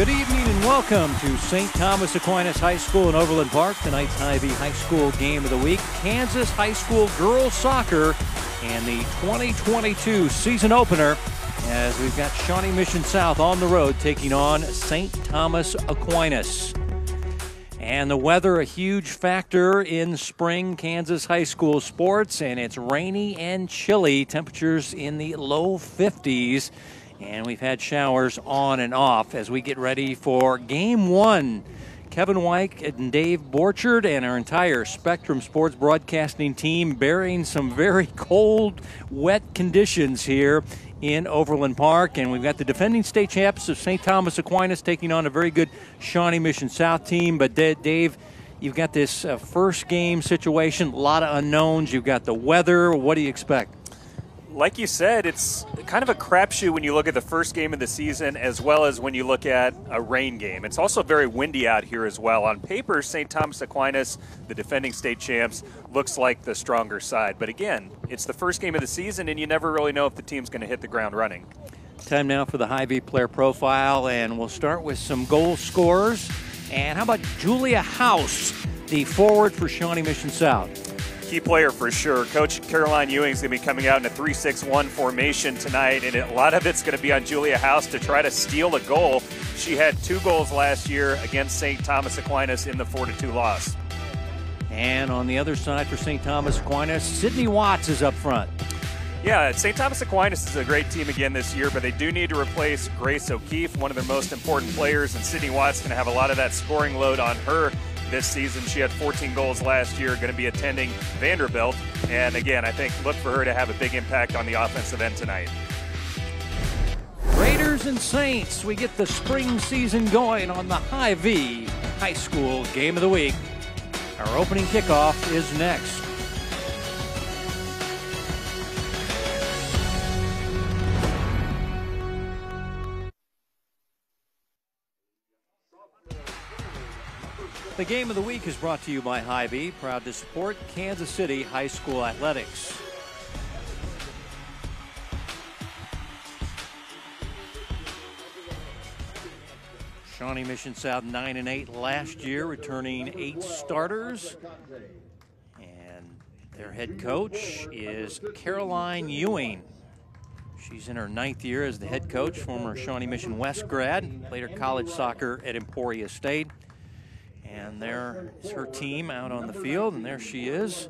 Good evening and welcome to St. Thomas Aquinas High School in Overland Park. Tonight's Hy-Vee High School Game of the Week. Kansas High School Girls Soccer and the 2022 season opener as we've got Shawnee Mission South on the road taking on St. Thomas Aquinas. And the weather, a huge factor in spring Kansas high school sports, and it's rainy and chilly. Temperatures in the low 50s. And we've had showers on and off as we get ready for Game 1. Kevin Wyke and Dave Borchard and our entire Spectrum Sports broadcasting team bearing some very cold, wet conditions here in Overland Park. And we've got the defending state champs of St. Thomas Aquinas taking on a very good Shawnee Mission South team. But Dave, you've got this first game situation, a lot of unknowns. You've got the weather. What do you expect? Like you said, it's kind of a crapshoot when you look at the first game of the season as well as when you look at a rain game. It's also very windy out here as well. On paper, St. Thomas Aquinas, the defending state champs, looks like the stronger side. But again, it's the first game of the season, and you never really know if the team's going to hit the ground running. Time now for the Hy-Vee player profile, and we'll start with some goal scorers. And how about Julia House, the forward for Shawnee Mission South? Key player for sure. Coach Caroline Ewing is going to be coming out in a 3-6-1 formation tonight, and a lot of it's going to be on Julia House to try to steal a goal. She had 2 goals last year against St. Thomas Aquinas in the 4-2 loss. And on the other side for St. Thomas Aquinas, Sydney Watts is up front. Yeah, St. Thomas Aquinas is a great team again this year, but they do need to replace Grace O'Keefe, one of their most important players, and Sydney Watts is going to have a lot of that scoring load on her this season. She had 14 goals last year, going to be attending Vanderbilt. And again, I think look for her to have a big impact on the offensive end tonight. Raiders and Saints, we get the spring season going on the Hy-Vee High School Game of the Week. Our opening kickoff is next. The Game of the Week is brought to you by Hy-Vee, proud to support Kansas City High School athletics. Shawnee Mission South 9-8 last year, returning 8 starters. And their head coach is Caroline Ewing. She's in her 9th year as the head coach, former Shawnee Mission West grad, played her college soccer at Emporia State. And there is her team out on the field, and there she is.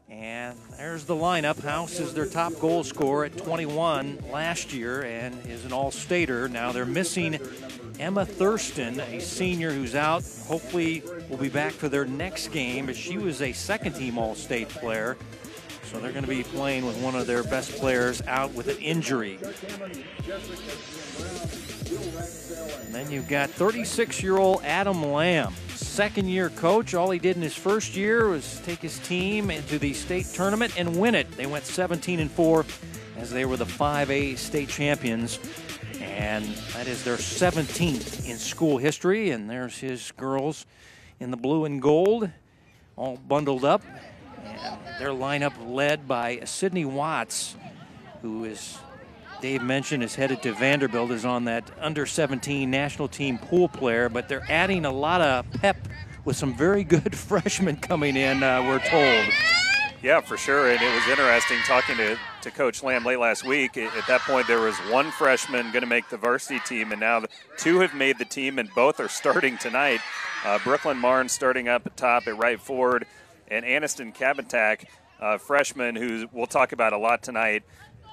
And there's the lineup. House is their top goal scorer at 21 last year and is an all-stater. Now they're missing Emma Thurston, a senior who's out. Hopefully will be back for their next game, but she was a second-team all-state player. So they're going to be playing with one of their best players out with an injury. And then you've got 36-year-old Adam Lamb, second-year coach. All he did in his first year was take his team into the state tournament and win it. They went 17-4 as they were the 5A state champions. And that is their 17th in school history. And there's his girls in the blue and gold, all bundled up. And their lineup led by Sydney Watts, who, is Dave mentioned, is headed to Vanderbilt, is on that under-17 national team pool player. But they're adding a lot of pep with some very good freshmen coming in, we're told. Yeah, for sure. And it was interesting talking to Coach Lamb late last week. At that point, there was 1 freshman going to make the varsity team, and now 2 have made the team, and both are starting tonight. Brooklyn Marn starting up at top at right forward, and Aniston Kabatak, freshman, who we'll talk about a lot tonight,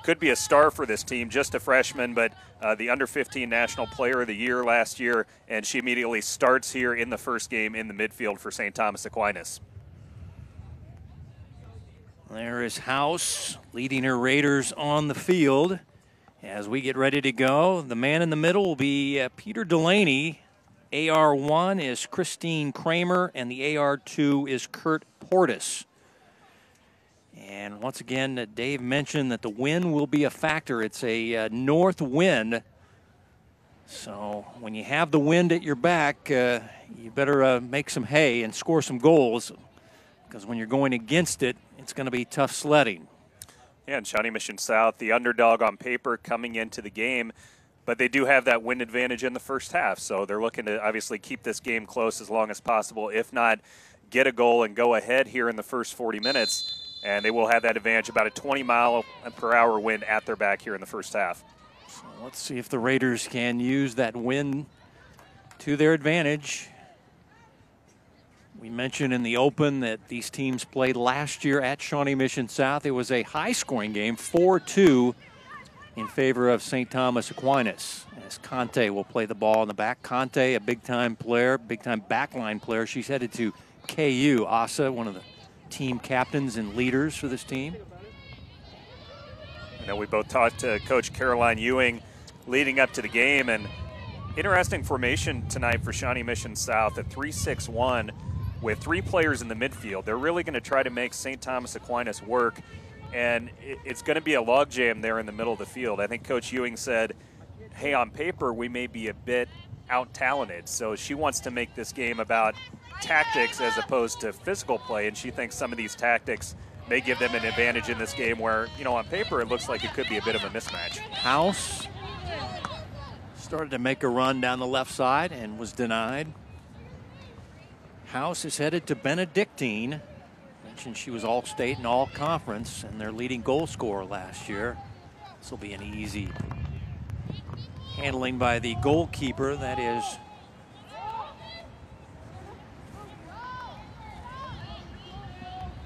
could be a star for this team, just a freshman, but the under-15 National Player of the Year last year, and she immediately starts here in the first game in the midfield for St. Thomas Aquinas. There is House leading her Raiders on the field. As we get ready to go, the man in the middle will be Peter Delaney. AR1 is Christine Kramer, and the AR2 is Kurt Portis. And once again, Dave mentioned that the wind will be a factor. It's a north wind. So when you have the wind at your back, you better make some hay and score some goals, because when you're going against it, it's going to be tough sledding. Yeah, and Shawnee Mission South, the underdog on paper coming into the game. But they do have that win advantage in the first half, so they're looking to obviously keep this game close as long as possible, if not get a goal and go ahead here in the first 40 minutes, and they will have that advantage, about a 20-mile-per-hour wind at their back here in the first half. So let's see if the Raiders can use that win to their advantage. We mentioned in the open that these teams played last year at Shawnee Mission South. It was a high-scoring game, 4-2 in favor of St. Thomas Aquinas. As Conte will play the ball in the back. Conte, a big-time player, big-time backline player. She's headed to KU. Asa, one of the team captains and leaders for this team. I know we both talked to Coach Caroline Ewing leading up to the game, and interesting formation tonight for Shawnee Mission South at 3-6-1 with 3 players in the midfield. They're really going to try to make St. Thomas Aquinas work, and it's going to be a logjam there in the middle of the field. I think Coach Ewing said, hey, on paper, we may be a bit out-talented, so she wants to make this game about tactics as opposed to physical play, and she thinks some of these tactics may give them an advantage in this game where, you know, on paper it looks like it could be a bit of a mismatch. House started to make a run down the left side and was denied. House is headed to Benedictine. Mentioned she was All-State and All-Conference and their leading goal scorer last year. This will be an easy handling by the goalkeeper, that is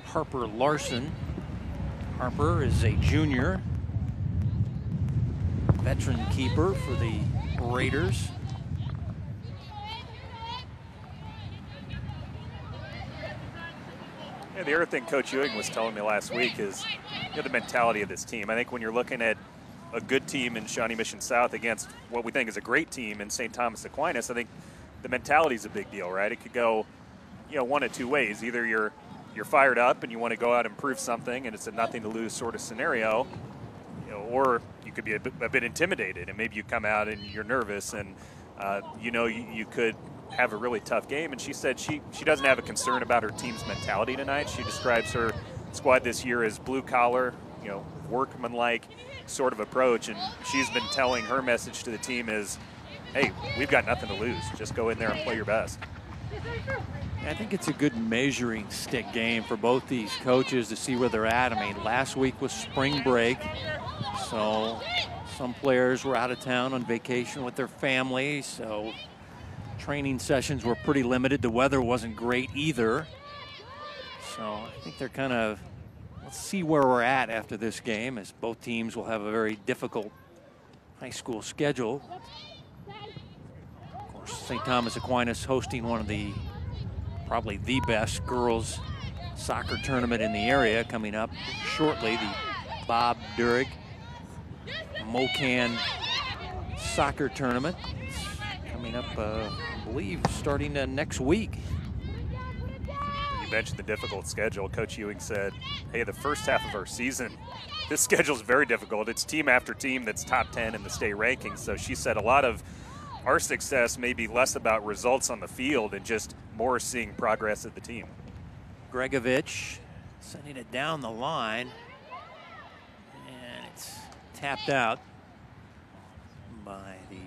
Harper Larson. Harper is a junior, veteran keeper for the Raiders. Yeah, the other thing Coach Ewing was telling me last week is, you know, the mentality of this team. I think when you're looking at a good team in Shawnee Mission South against what we think is a great team in St. Thomas Aquinas, I think the mentality is a big deal, right? It could go, you know, one of two ways. Either you're fired up and you want to go out and prove something, and it's a nothing to lose sort of scenario, you know, or you could be a bit intimidated, and maybe you come out and you're nervous, and you know you could have a really tough game. And she said she doesn't have a concern about her team's mentality tonight. She describes her squad this year as blue collar, you know, workmanlike sort of approach, and she's been telling her message to the team is, hey, we've got nothing to lose. Just go in there and play your best. I think it's a good measuring stick game for both these coaches to see where they're at. I mean, last week was spring break, so some players were out of town on vacation with their families, so training sessions were pretty limited. The weather wasn't great either. So I think they're kind of, let's see where we're at after this game, as both teams will have a very difficult high school schedule. Of course, St. Thomas Aquinas hosting one of the, probably the best girls soccer tournament in the area coming up shortly, the Bob Durig Mocan soccer tournament. It's coming up, I believe, starting next week. You mentioned the difficult schedule. Coach Ewing said, hey, the first half of our season, this schedule is very difficult. It's team after team that's top 10 in the state rankings. So she said a lot of our success may be less about results on the field and just more seeing progress of the team. Gregovich sending it down the line, and it's tapped out by the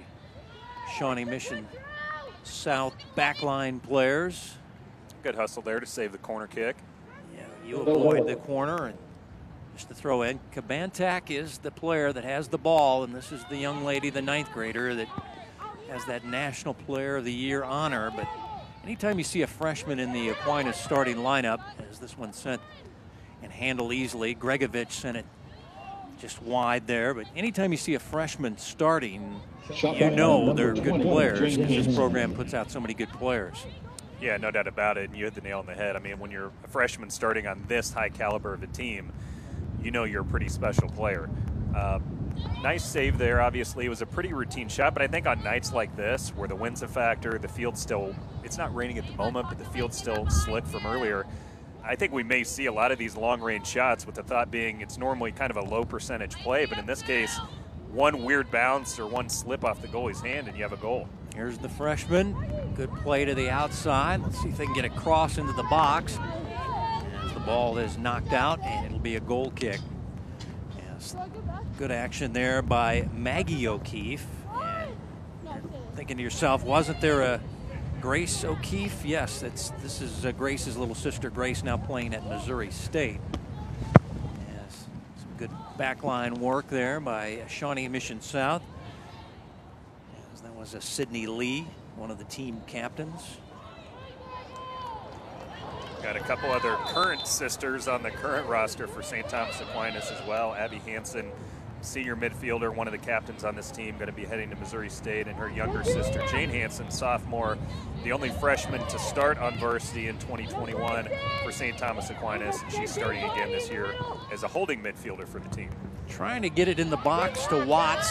Shawnee Mission South backline players. Good hustle there to save the corner kick. Yeah, you avoid the corner, and just to throw in, Kabantak is the player that has the ball, and this is the young lady, the 9th grader, that has that National Player of the Year honor. But anytime you see a freshman in the Aquinas starting lineup, as this one sent and handled easily, Gregovich sent it just wide there, but anytime you see a freshman starting, you know they're good players, because this program puts out so many good players. Yeah, no doubt about it, and you hit the nail on the head. I mean, when you're a freshman starting on this high caliber of a team, you know you're a pretty special player. Nice save there. Obviously, it was a pretty routine shot, but I think on nights like this, where the wind's a factor, the field's still, it's not raining at the moment, but the field's still slick from earlier, I think we may see a lot of these long-range shots, with the thought being it's normally kind of a low percentage play, but in this case, one weird bounce or one slip off the goalie's hand and you have a goal. Here's the freshman. Good play to the outside. Let's see if they can get a cross into the box. As the ball is knocked out, and it'll be a goal kick. Yes, good action there by Maggie O'Keefe. Thinking to yourself, wasn't there a Grace O'Keefe? Yes, this is Grace's little sister Grace, now playing at Missouri State. Yes, some good backline work there by Shawnee Mission South. Yes, that was a Sydney Lee, one of the team captains. Got a couple other current sisters on the current roster for St. Thomas Aquinas as well. Abby Hanson, senior midfielder, one of the captains on this team, going to be heading to Missouri State, and her younger sister Jane Hanson, sophomore, the only freshman to start on varsity in 2021 for St. Thomas Aquinas. She's starting again this year as a holding midfielder for the team. Trying to get it in the box to Watts.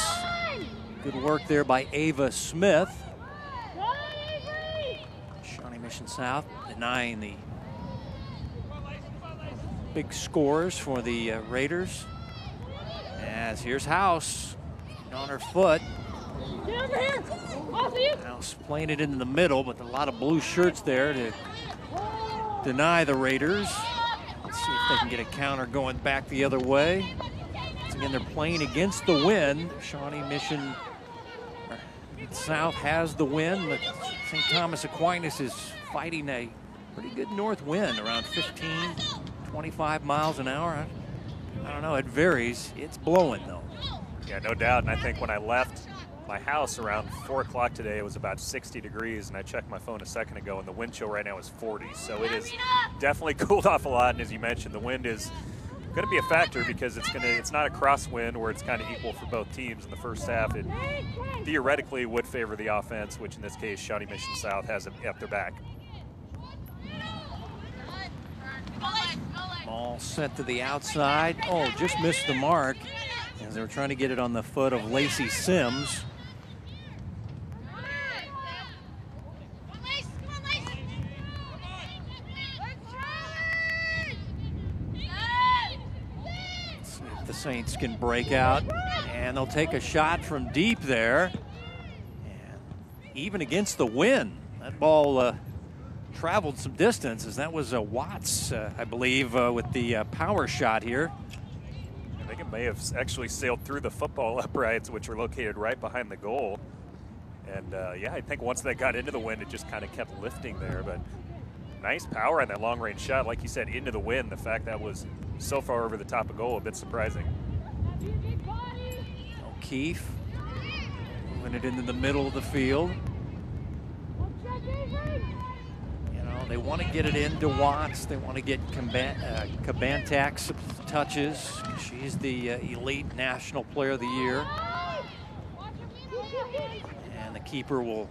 Good work there by Ava Smith. Shawnee Mission South denying the big scores for the Raiders. As here's House on her foot. Get over here. Off of you. House playing it into the middle, but a lot of blue shirts there to deny the Raiders. Let's see if they can get a counter going back the other way. Once again, they're playing against the wind. Shawnee Mission South has the wind, but St. Thomas Aquinas is fighting a pretty good north wind, around 15, 25 miles an hour. I don't know, it varies. It's blowing though. Yeah, no doubt. And I think when I left my house around 4 o'clock today, it was about 60 degrees, and I checked my phone a second ago, and the wind chill right now is 40. So it is definitely cooled off a lot. And as you mentioned, the wind is going to be a factor because it's not a crosswind where it's kind of equal for both teams in the first half. It theoretically would favor the offense, which in this case, Shawnee Mission South has it at their back. Ball sent to the outside. Oh, just missed the mark as they were trying to get it on the foot of Lacey Sims. Let's see if the Saints can break out, and they'll take a shot from deep there. And even against the wind, that ball traveled some distance, as that was Watts, I believe, with the power shot here. I think it may have actually sailed through the football uprights, which are located right behind the goal. And yeah, I think once that got into the wind, it just kind of kept lifting there. But nice power on that long-range shot. Like you said, into the wind. The fact that was so far over the top of goal, a bit surprising. O'Keefe moving it into the middle of the field. They want to get it into Watts. They want to get Kabantak touches. She's the elite national player of the year. And the keeper will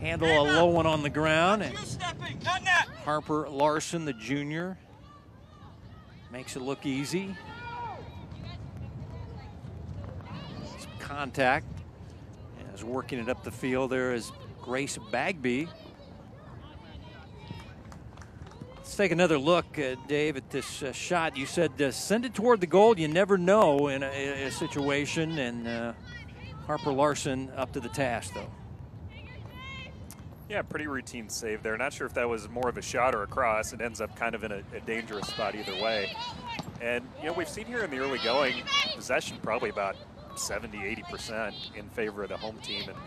handle a low one on the ground. And Harper Larson, the junior, makes it look easy. Some contact. As working it up the field there is Grace Bagby. Let's take another look, Dave, at this shot. You said send it toward the goal. You never know in a situation, and Harper Larson up to the task, though. Yeah, pretty routine save there. Not sure if that was more of a shot or a cross. It ends up kind of in a dangerous spot either way. And, you know, we've seen here in the early going, possession probably about 70, 80% in favor of the home team. And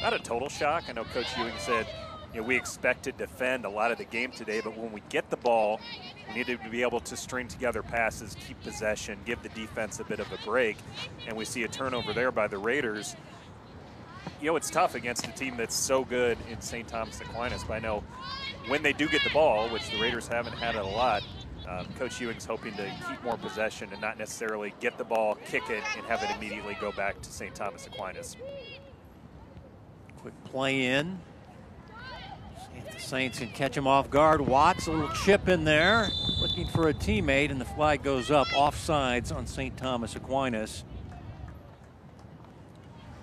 not a total shock. I know Coach Ewing said, you know, we expect to defend a lot of the game today, but when we get the ball, we need to be able to string together passes, keep possession, give the defense a bit of a break. And we see a turnover there by the Raiders. You know, it's tough against a team that's so good in St. Thomas Aquinas, but I know when they do get the ball, which the Raiders haven't had it a lot, Coach Ewing's hoping to keep more possession and not necessarily get the ball, kick it, and have it immediately go back to St. Thomas Aquinas. Quick play in. See if the Saints can catch him off guard. Watts, a little chip in there, looking for a teammate, and the flag goes up. Offsides on St. Thomas Aquinas.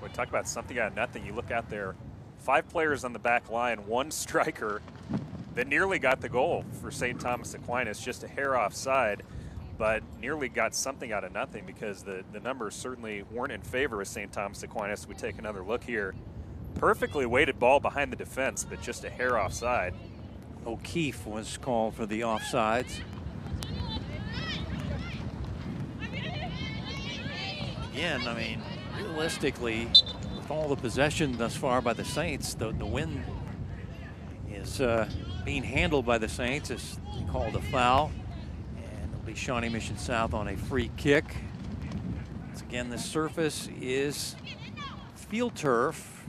We talk about something out of nothing. You look out there, 5 players on the back line, 1 striker that nearly got the goal for St. Thomas Aquinas, just a hair offside, but nearly got something out of nothing because the numbers certainly weren't in favor of St. Thomas Aquinas. We take another look here. Perfectly weighted ball behind the defense, but just a hair offside. O'Keefe was called for the offsides. Again, I mean, realistically, with all the possession thus far by the Saints, the win is being handled by the Saints as they called a foul. And it'll be Shawnee Mission South on a free kick. Once again, the surface is field turf.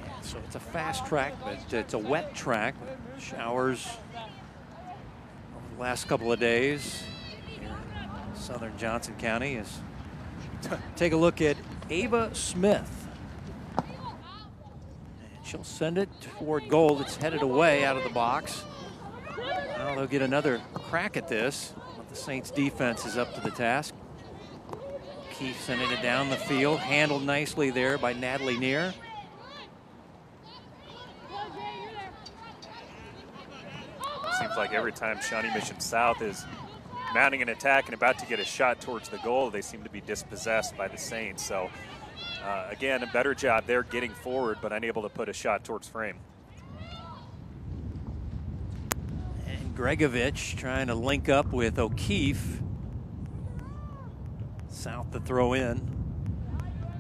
And so it's a fast track, but it's a wet track. Showers over the last couple of days here in southern Johnson County. As take a look at Ava Smith. And she'll send it toward goal. It's headed away out of the box. Now they'll get another crack at this, but the Saints defense is up to the task. Keith sending it down the field, handled nicely there by Natalie Neer. Seems like every time Shawnee Mission South is mounting an attack and about to get a shot towards the goal, they seem to be dispossessed by the Saints. So again, a better job there getting forward, but unable to put a shot towards frame. And Gregovich trying to link up with O'Keefe. South to throw in.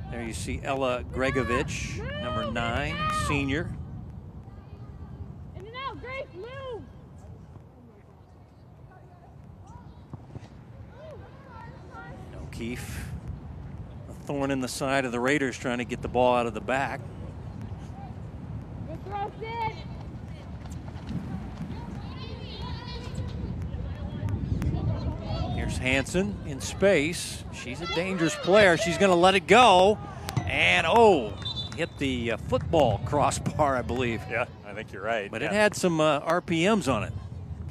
There you see Ella Gregovich, number 9, senior. In and out, Grace, move! O'Keefe, a thorn in the side of the Raiders, trying to get the ball out of the back. Good throw, Sid! Here's Hanson in space. She's a dangerous player. She's going to let it go. And, oh, hit the football crossbar, I believe. Yeah, I think you're right. But it had some RPMs on it.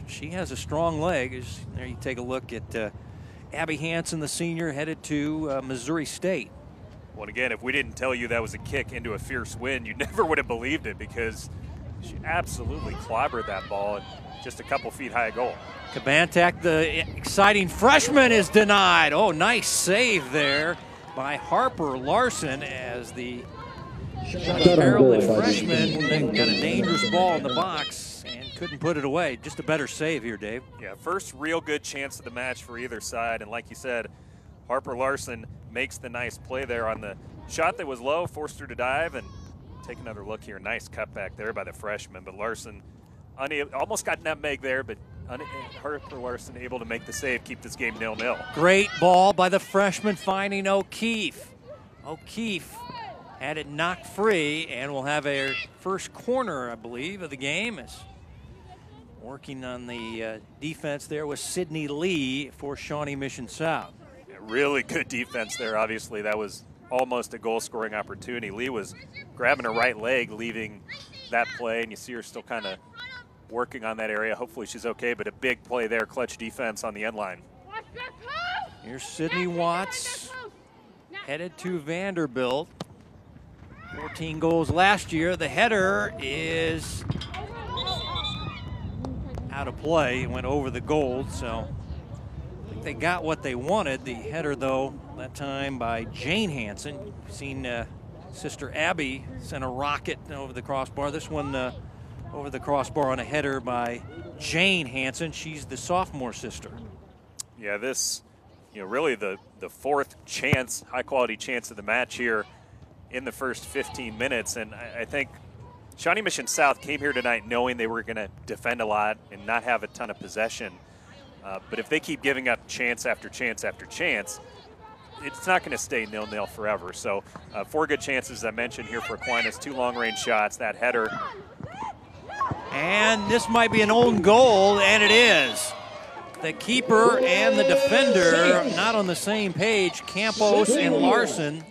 She has a strong leg. There you take a look at Abby Hanson, the senior, headed to Missouri State. Well, again, if we didn't tell you that was a kick into a fierce wind, you never would have believed it because she absolutely clobbered that ball and just a couple feet high goal. Kabantak, the exciting freshman, is denied. Oh, nice save there by Harper Larson as the Maryland freshman got a dangerous ball in the box and couldn't put it away. Just a better save here, Dave. Yeah, first real good chance of the match for either side. And like you said, Harper Larson makes the nice play there on the shot that was low, forced her to dive. And take another look here. Nice cutback there by the freshman. But Larson almost got nutmeg there, but Harper Larson able to make the save, keep this game 0-0. Great ball by the freshman finding O'Keefe. O'Keefe had it knocked free and will have a first corner, I believe, of the game. As working on the defense there was Sydney Lee for Shawnee Mission South. Yeah, really good defense there. Obviously, that was almost a goal-scoring opportunity. Lee was grabbing her right leg, leaving that play, and you see her still kind of working on that area. Hopefully she's okay, but a big play there, clutch defense on the end line. Here's Sydney Watts, headed to Vanderbilt. 14 goals last year. The header is out of play. It went over the goal, so I think they got what they wanted. The header, though, that time by Jane Hanson. You've seen Sister Abby send a rocket over the crossbar. This one over the crossbar on a header by Jane Hanson. She's the sophomore sister. Yeah, this, really the fourth chance, high-quality chance of the match here in the first 15 minutes. And I think Shawnee Mission South came here tonight knowing they were going to defend a lot and not have a ton of possession. But if they keep giving up chance after chance after chance, it's not going to stay 0-0 forever. So 4 good chances, as I mentioned here for Aquinas, 2 long-range shots, that header. And this might be an own goal, and it is. The keeper and the defender not on the same page, Campos and Larson.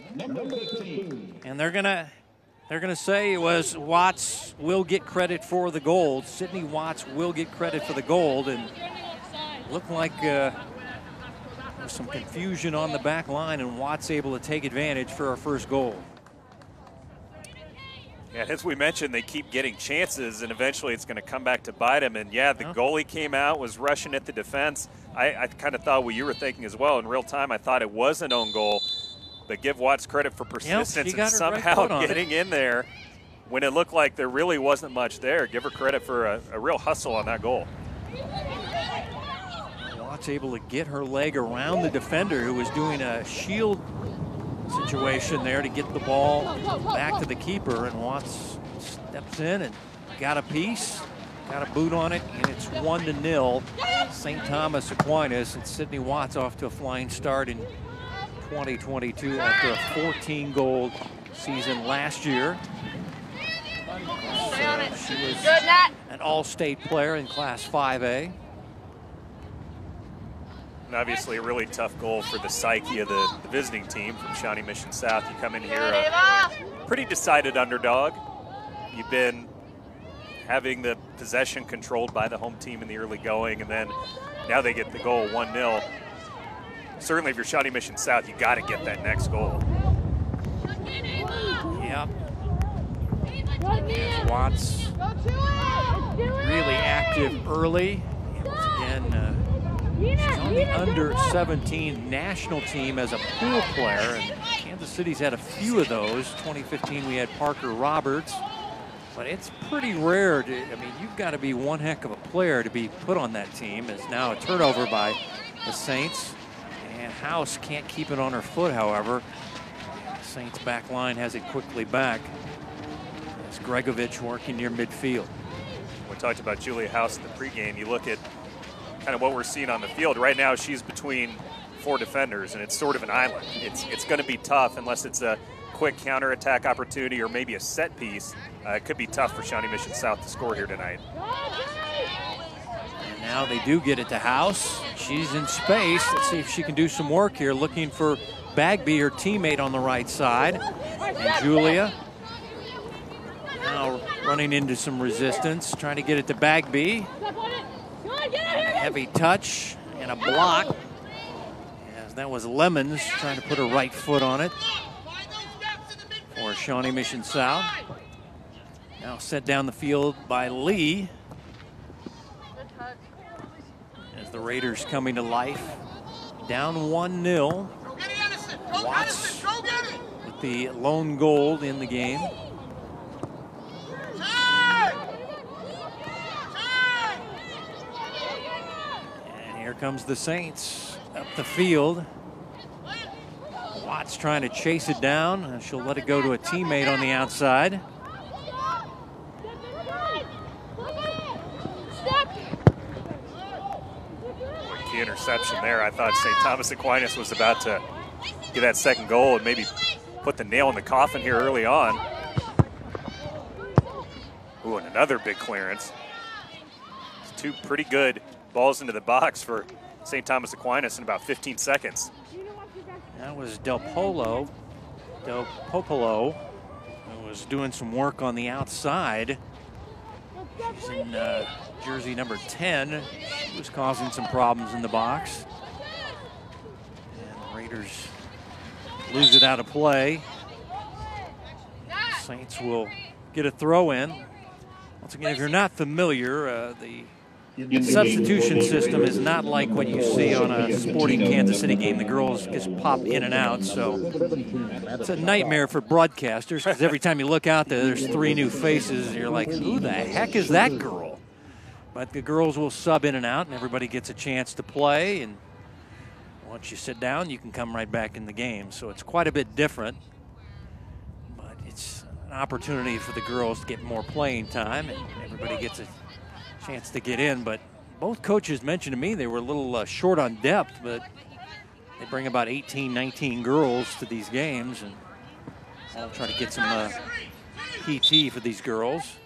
And they're gonna say it was Watts will get credit for the goal. Sydney Watts will get credit for the goal, and looked like there was some confusion on the back line, and Watts able to take advantage for our first goal. Yeah, as we mentioned, they keep getting chances, and eventually it's going to come back to bite them. And, yeah, the goalie came out, was rushing at the defense. I kind of thought what you were thinking as well. In real time, I thought it was an own goal. But give Watts credit for persistence and somehow getting in there when it looked like there really wasn't much there. Give her credit for a real hustle on that goal. Watts able to get her leg around the defender who was doing a shield situation there to get the ball back to the keeper, and Watts steps in and got a piece, got a boot on it, and it's 1-0. St. Thomas Aquinas, and Sydney Watts off to a flying start in 2022 after a 14-goal season last year. She was an all-state player in Class 5A. And obviously a really tough goal for the psyche of the visiting team from Shawnee Mission South. You come in here a pretty decided underdog. You've been having the possession controlled by the home team in the early going, and then now they get the goal 1-0. Certainly if you're Shawnee Mission South, you got to get that next goal. Yep. Watts really active early. And again, she's on the under-17 national team as a pool player, and Kansas City's had a few of those. 2015 we had Parker Roberts, but it's pretty rare to, I mean, you've got to be one heck of a player to be put on that team. It's now a turnover by the Saints, and House can't keep it on her foot, however. The Saints back line has it quickly back. It's Gregovich working near midfield. We talked about Julia House in the pregame. You look at kind of what we're seeing on the field. Right now she's between 4 defenders, and it's sort of an island. It's going to be tough unless it's a quick counterattack opportunity or maybe a set piece. It could be tough for Shawnee Mission South to score here tonight. And now they do get it to House. She's in space. Let's see if she can do some work here, looking for Bagby, her teammate, on the right side. And Julia now running into some resistance, trying to get it to Bagby. A heavy touch and a block. As that was Lemons trying to put her right foot on it for Shawnee Mission South. Now set down the field by Lee. As the Raiders coming to life. Down 1-0. Watts with the lone goal in the game. And here comes the Saints up the field. Watts trying to chase it down. She'll let it go to a teammate on the outside. Key interception there. I thought St. Thomas Aquinas was about to get that second goal and maybe put the nail in the coffin here early on. Ooh, and another big clearance. It's 2 pretty good balls into the box for St. Thomas Aquinas in about 15 seconds. That was Del Popolo, who was doing some work on the outside. She's in jersey number 10. She was causing some problems in the box. And the Raiders lose it out of play. Saints will get a throw in. Once again, if you're not familiar, the substitution system is not like what you see on a Sporting Kansas City game. The girls just pop in and out, so it's a nightmare for broadcasters because every time you look out there, there's 3 new faces, and you're like, who the heck is that girl? But the girls will sub in and out, and everybody gets a chance to play, and once you sit down, you can come right back in the game. So it's quite a bit different, but it's an opportunity for the girls to get more playing time, and everybody gets a chance to get in. But both coaches mentioned to me they were a little short on depth, but they bring about 18, 19 girls to these games, and I'll try to get some PT for these girls.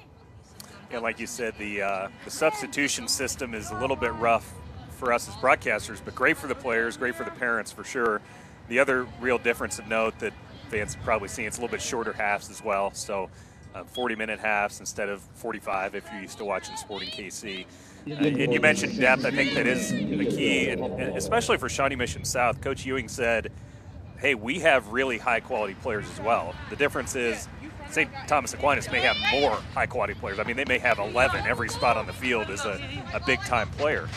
Yeah, like you said, the substitution system is a little bit rough for us as broadcasters, but great for the players, great for the parents for sure. The other real difference of note that fans have probably seen, it's a little bit shorter halves as well. So 40-minute halves instead of 45 if you're used to watching Sporting KC. And you mentioned depth. I think that is the key, and especially for Shawnee Mission South. Coach Ewing said, hey, we have really high-quality players as well. The difference is St. Thomas Aquinas may have more high-quality players. I mean, they may have 11. Every spot on the field is a big-time player.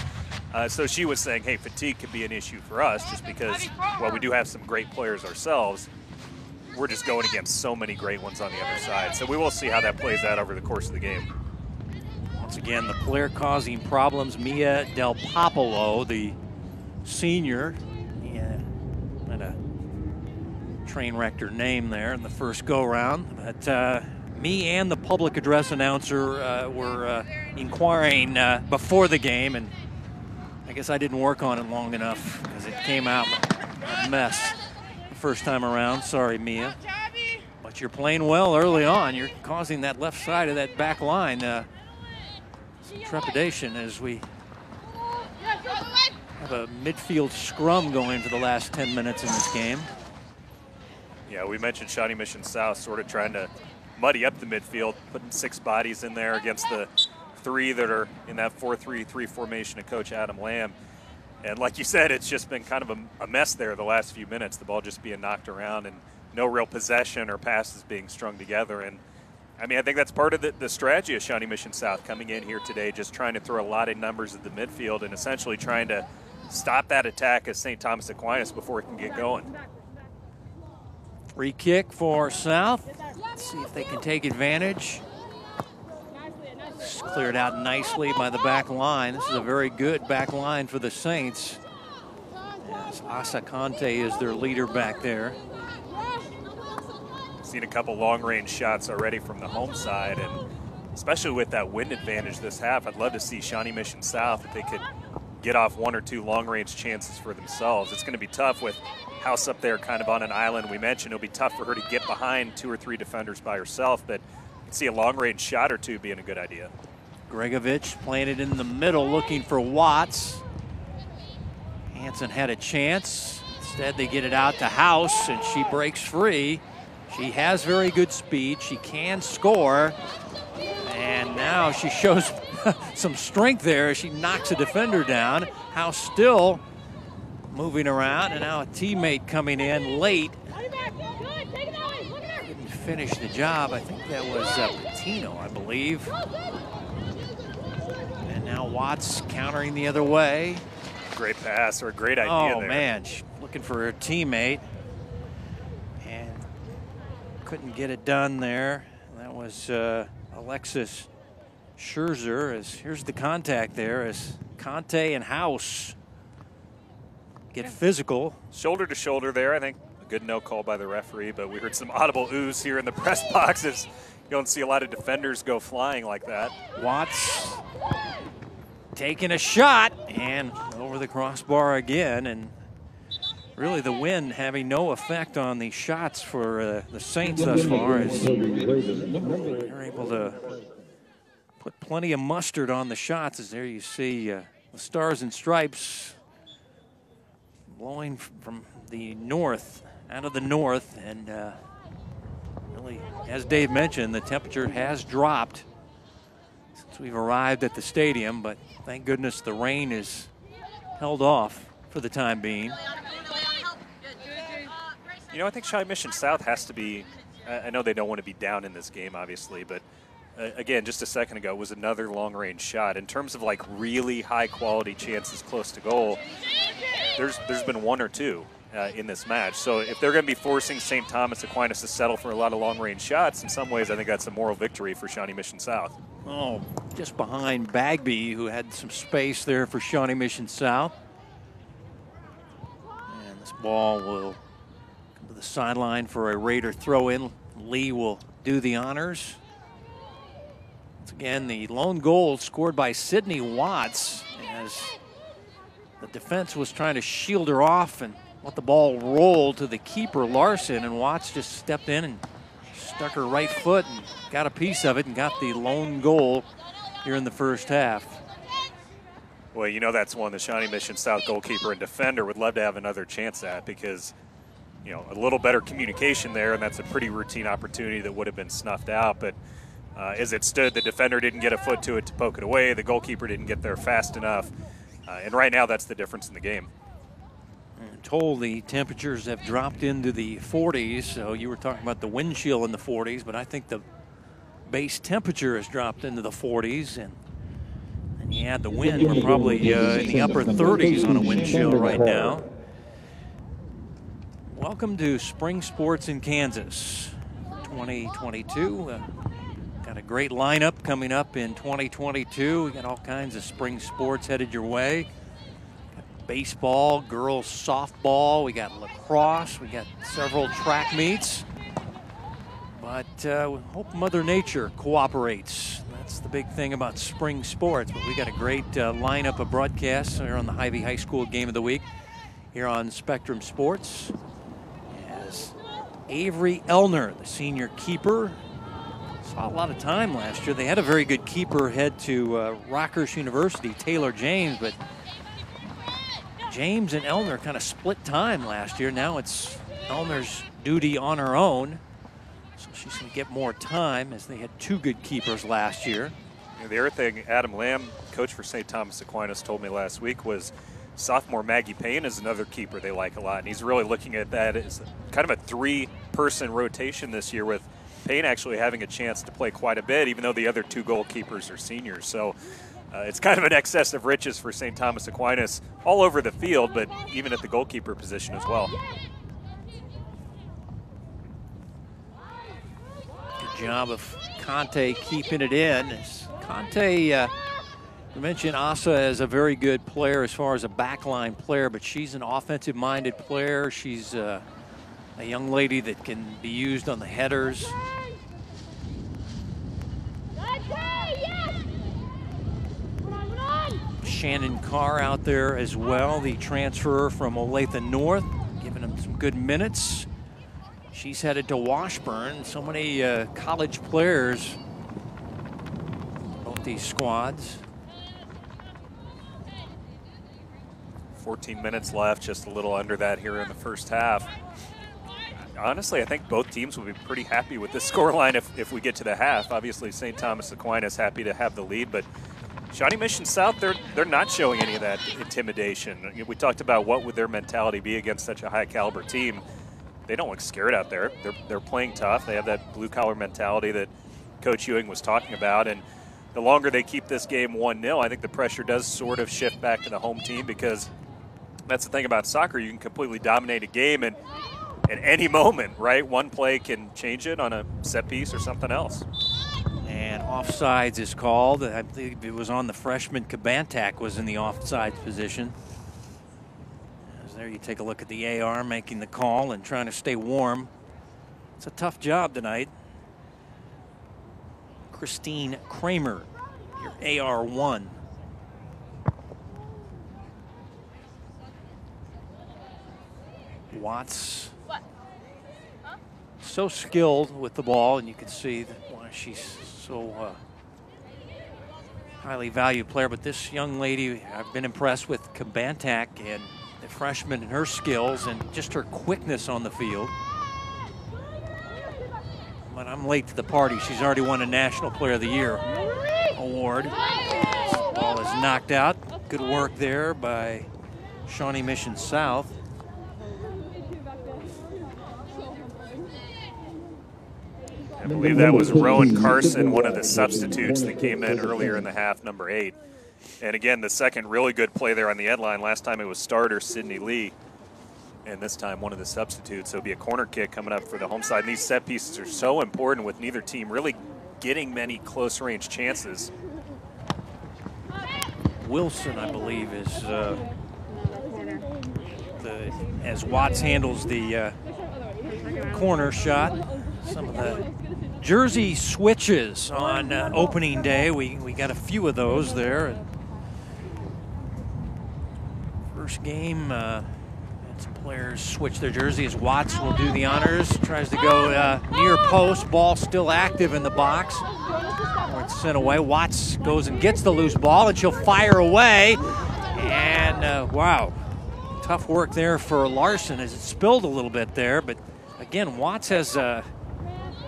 So she was saying, hey, fatigue could be an issue for us just because, while we do have some great players ourselves, we're just going against so many great ones on the other side. So we will see how that plays out over the course of the game. Once again, the player causing problems, Mia Del Popolo, the senior, had a train wrecked her name there in the first go-round. But me and the public address announcer were inquiring before the game, and I guess I didn't work on it long enough because it came out a mess the first time around. Sorry, Mia. But you're playing well early on. You're causing that left side of that back line some trepidation as we have a midfield scrum going for the last 10 minutes in this game. Yeah, we mentioned Shawnee Mission South sort of trying to muddy up the midfield, putting 6 bodies in there against the 3 that are in that 4-3-3 formation of Coach Adam Lamb. And like you said, it's just been kind of a mess there the last few minutes, the ball just being knocked around and no real possession or passes being strung together. And I mean, I think that's part of the strategy of Shawnee Mission South coming in here today, just trying to throw a lot of numbers at the midfield and essentially trying to stop that attack of St. Thomas Aquinas before it can get going. Free kick for South. Let's see if they can take advantage. It's cleared out nicely by the back line. This is a very good back line for the Saints, as Asa Conte is their leader back there. Seen a couple long-range shots already from the home side, and especially with that wind advantage this half, I'd love to see Shawnee Mission South if they could get off 1 or 2 long-range chances for themselves. It's going to be tough with House up there kind of on an island. We mentioned it'll be tough for her to get behind 2 or 3 defenders by herself, but you can see a long-range shot or 2 being a good idea. Gregovich playing it in the middle, looking for Watts. Hanson had a chance. Instead, they get it out to House, and she breaks free. She has very good speed. She can score. And now she shows some strength there as she knocks a defender down. House still moving around, and now a teammate coming in late. Couldn't finish the job. I think that was Patino, I believe. And now Watts countering the other way. Great pass, or a great idea there. there. Man, looking for her teammate. And couldn't get it done there. That was Alexis Scherzer. Here's the contact there as Conte and House get physical. Shoulder to shoulder there. I think a good no call by the referee, but we heard some audible oohs here in the press boxes. You don't see a lot of defenders go flying like that. Watts taking a shot and over the crossbar again, and really the wind having no effect on the shots for the Saints thus far, as they're able to put plenty of mustard on the shots. As there you see the Stars and Stripes blowing from the north, out of the north, and really, as Dave mentioned, the temperature has dropped since we've arrived at the stadium, but thank goodness the rain is held off for the time being. You know, I think Shawnee Mission South has to be, I know they don't want to be down in this game, obviously, but again, just a second ago was another long-range shot. In terms of like really high-quality chances close to goal, there's been 1 or 2 in this match. So if they're going to be forcing St. Thomas Aquinas to settle for a lot of long-range shots, in some ways I think that's a moral victory for Shawnee Mission South. Oh, just behind Bagby, who had some space there for Shawnee Mission South. And this ball will come to the sideline for a Raider throw-in. Lee will do the honors. Once again, the lone goal scored by Sydney Watts, as the defense was trying to shield her off and let the ball roll to the keeper, Larson, and Watts just stepped in and stuck her right foot and got a piece of it and got the lone goal here in the first half. Well, you know, that's one the Shawnee Mission South goalkeeper and defender would love to have another chance at, because, you know, a little better communication there, and that's a pretty routine opportunity that would have been snuffed out. But as it stood, the defender didn't get a foot to it to poke it away. The goalkeeper didn't get there fast enough. And right now, that's the difference in the game. I'm told the temperatures have dropped into the 40s, so you were talking about the wind chill in the 40s, but I think the base temperature has dropped into the 40s, and you add the wind, we're probably in the upper 30s on a wind chill right now. Welcome to Spring Sports in Kansas 2022. Got a great lineup coming up in 2022. We got all kinds of spring sports headed your way. Got baseball, girls softball, we got lacrosse, we got several track meets. But we hope Mother Nature cooperates. That's the big thing about spring sports. But we got a great lineup of broadcasts here on the Hy-Vee High School Game of the Week here on Spectrum Sports. As Avery Ellnor, the senior keeper, saw a lot of time last year. They had a very good keeper head to Rockhurst University, Taylor James, but James and Ellnor kind of split time last year. Now it's Ellnor's duty on her own. So she's going to get more time, as they had two good keepers last year. The other thing, Adam Lamb, coach for St. Thomas Aquinas, told me last week was sophomore Maggie Payne is another keeper they like a lot. And he's really looking at that as kind of a three-person rotation this year, with Payne actually having a chance to play quite a bit, even though the other two goalkeepers are seniors. So it's kind of an excess of riches for St. Thomas Aquinas all over the field, but even at the goalkeeper position as well. Job of Conte keeping it in. Conte, you mentioned Asa as a very good player as far as a backline player, but she's an offensive-minded player. She's a young lady that can be used on the headers. Shannon Carr out there as well, the transfer from Olathe North, giving him some good minutes. She's headed to Washburn. So many college players, both these squads. 14 minutes left, just a little under that here in the first half. Honestly, I think both teams will be pretty happy with this scoreline if we get to the half. Obviously, St. Thomas Aquinas happy to have the lead, but Shawnee Mission South, they're not showing any of that intimidation. We talked about what would their mentality be against such a high-caliber team. They don't look scared out there. They're playing tough. They have that blue-collar mentality that Coach Ewing was talking about. And the longer they keep this game 1-0, I think the pressure does sort of shift back to the home team, because that's the thing about soccer. You can completely dominate a game, and at any moment, right, one play can change it on a set piece or something else. And offsides is called. I believe it was on the freshman. Kabantak was in the offsides position. There you take a look at the AR making the call and trying to stay warm. It's a tough job tonight. Christine Kramer, your AR1. Watts, so skilled with the ball, and you can see why she's so highly valued player. But this young lady, I've been impressed with Kabantak and the freshman and her skills and just her quickness on the field. But I'm late to the party. She's already won a National Player of the Year award. The ball is knocked out. Good work there by Shawnee Mission South. I believe that was Rowan Carson, one of the substitutes that came in earlier in the half, number 8. And again, the second really good play there on the end line. Last time it was starter Sydney Lee, and this time one of the substitutes. So it'll be a corner kick coming up for the home side. And these set pieces are so important, with neither team really getting many close range chances. Wilson, I believe, is as Watts handles the corner shot. Some of the jersey switches on opening day. We got a few of those there. First game, some players switch their jersey as Watts will do the honors. Tries to go near post. Ball still active in the box. Or it's sent away. Watts goes and gets the loose ball, and she'll fire away. And wow, tough work there for Larson as it spilled a little bit there. But again, Watts has a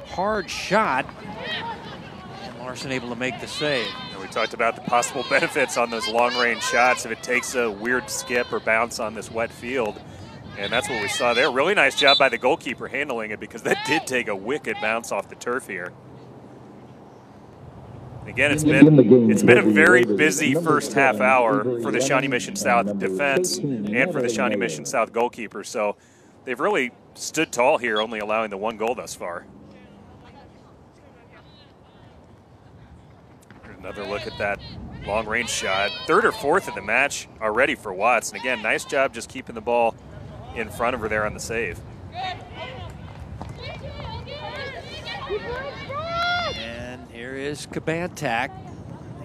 hard shot, and Larson able to make the save. We talked about the possible benefits on those long-range shots if it takes a weird skip or bounce on this wet field, and that's what we saw there. Really nice job by the goalkeeper handling it, because that did take a wicked bounce off the turf here. Again, it's been a very busy first half hour for the Shawnee Mission South defense and for the Shawnee Mission South goalkeeper, so they've really stood tall here, only allowing the one goal thus far. Another look at that long-range shot. Third or fourth of the match already for Watts. And again, nice job just keeping the ball in front of her there on the save. And here is Kabantak,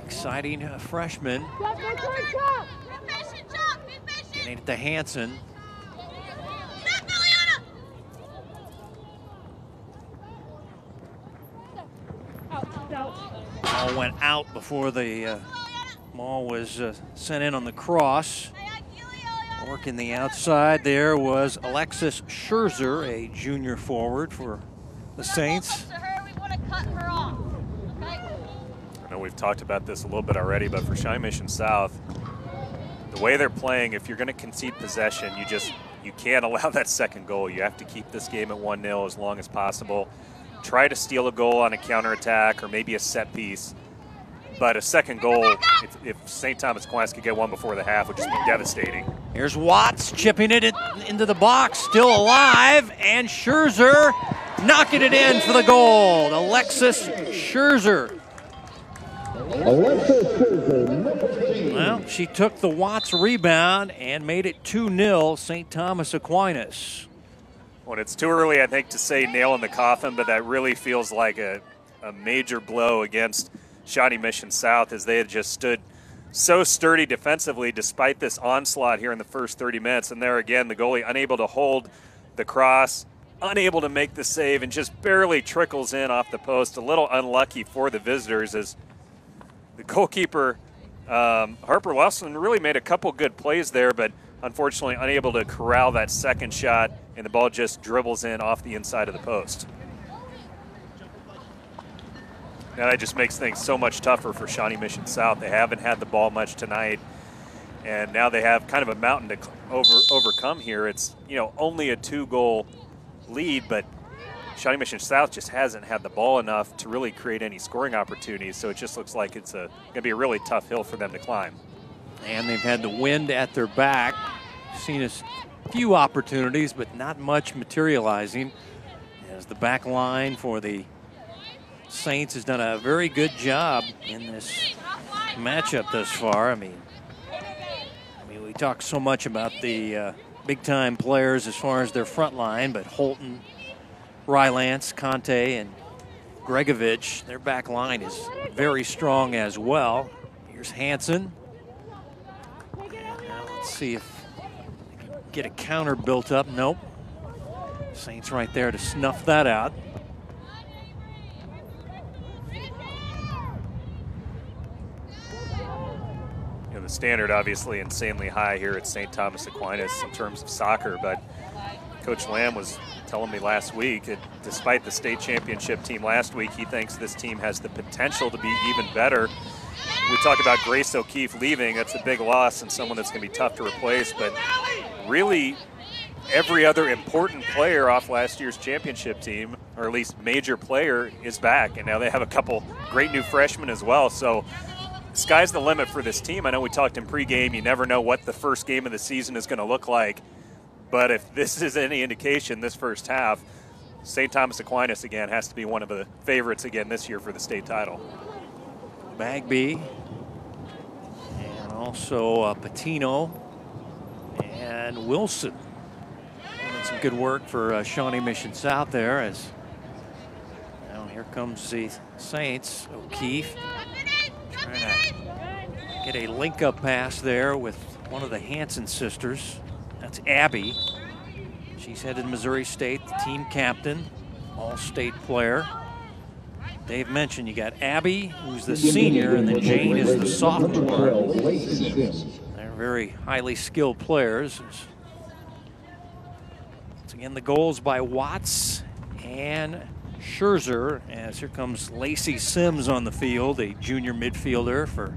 exciting freshman. Getting it to Hanson. Ball went out before the ball was sent in on the cross. Working the outside there was Alexis Scherzer, a junior forward for the Saints. I know we've talked about this a little bit already, but for Shawnee Mission South, the way they're playing, if you're going to concede possession, you can't allow that second goal. You have to keep this game at 1-0 as long as possible. Try to steal a goal on a counterattack or maybe a set piece. But a second goal, if St. Thomas Aquinas could get one before the half, would just be devastating. Here's Watts chipping it into the box, still alive, and Scherzer knocking it in for the goal. Alexis Scherzer. Well, she took the Watts rebound and made it 2-0 St. Thomas Aquinas. Well, it's too early, I think, to say nail in the coffin, but that really feels like a major blow against Shawnee Mission South, as they had just stood so sturdy defensively despite this onslaught here in the first 30 minutes. And there again, the goalie unable to hold the cross, unable to make the save, and just barely trickles in off the post. A little unlucky for the visitors, as the goalkeeper, Harper Lawson, really made a couple good plays there, but unfortunately unable to corral that second shot, and the ball just dribbles in off the inside of the post. Now that just makes things so much tougher for Shawnee Mission South. They haven't had the ball much tonight, and now they have kind of a mountain to overcome here. It's, only a 2-goal lead, but Shawnee Mission South just hasn't had the ball enough to really create any scoring opportunities, so it just looks like it's going to be a really tough hill for them to climb. And they've had the wind at their back. Seen a few opportunities, but not much materializing, as the back line for the Saints has done a very good job in this matchup thus far. I mean, we talk so much about the big-time players as far as their front line, but Holton, Rylance, Conte, and Gregovich, their back line is very strong as well. Here's Hanson. And now let's see if they can get a counter built up. Nope. Saints right there to snuff that out. The standard obviously insanely high here at St. Thomas Aquinas in terms of soccer, but Coach Lamb was telling me last week that despite the state championship team last week, he thinks this team has the potential to be even better. We talk about Grace O'Keefe leaving. That's a big loss and someone that's going to be tough to replace, but really every other important player off last year's championship team, or at least major player, is back, and now they have a couple great new freshmen as well. So sky's the limit for this team. I know we talked in pregame, you never know what the first game of the season is going to look like, but if this is any indication, this first half, St. Thomas Aquinas again has to be one of the favorites again this year for the state title. Bagby, and also Patino and Wilson. Doing some good work for Shawnee Mission South there, as now here comes the Saints. O'Keefe trying to get a link-up pass there with one of the Hanson sisters. That's Abby. She's headed to Missouri State, the team captain, all-state player. Dave mentioned you got Abby, who's the senior, and then Jane is the sophomore. They're very highly skilled players. Once again, the goals by Watts and Scherzer, as here comes Lacey Sims on the field, a junior midfielder for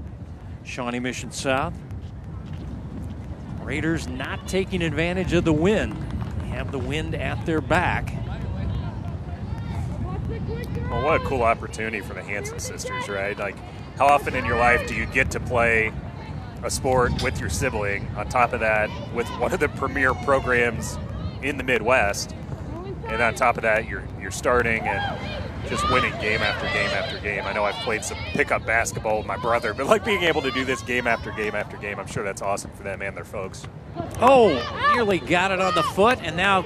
Shawnee Mission South. Raiders not taking advantage of the wind. They have the wind at their back. Well, what a cool opportunity for the Hanson sisters, right? Like, how often in your life do you get to play a sport with your sibling, on top of that with one of the premier programs in the Midwest, and on top of that you're starting and just winning game after game after game. I know I've played some pickup basketball with my brother, but like being able to do this game after game after game, I'm sure that's awesome for them and their folks. Oh, nearly got it on the foot, and now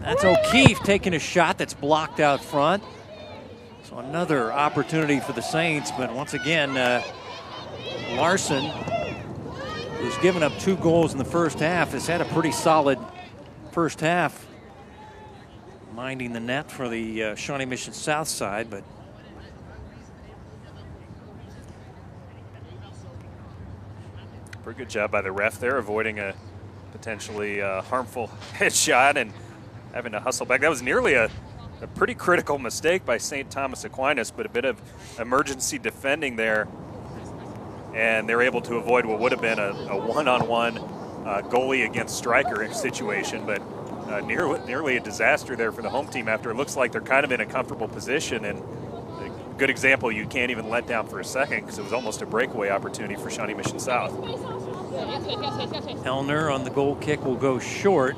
that's O'Keefe taking a shot that's blocked out front. So another opportunity for the Saints, but once again, Larson, who's given up 2 goals in the first half, has had a pretty solid first half, minding the net for the Shawnee Mission South side, but pretty good job by the ref there, avoiding a potentially harmful headshot and having to hustle back. That was nearly a pretty critical mistake by St. Thomas Aquinas, but a bit of emergency defending there, and they were able to avoid what would have been a one-on-one goalie against striker situation, but nearly a disaster there for the home team after it looks like they're kind of in a comfortable position. And a good example, you can't even let down for a second because it was almost a breakaway opportunity for Shawnee Mission South. Ellnor on the goal kick will go short.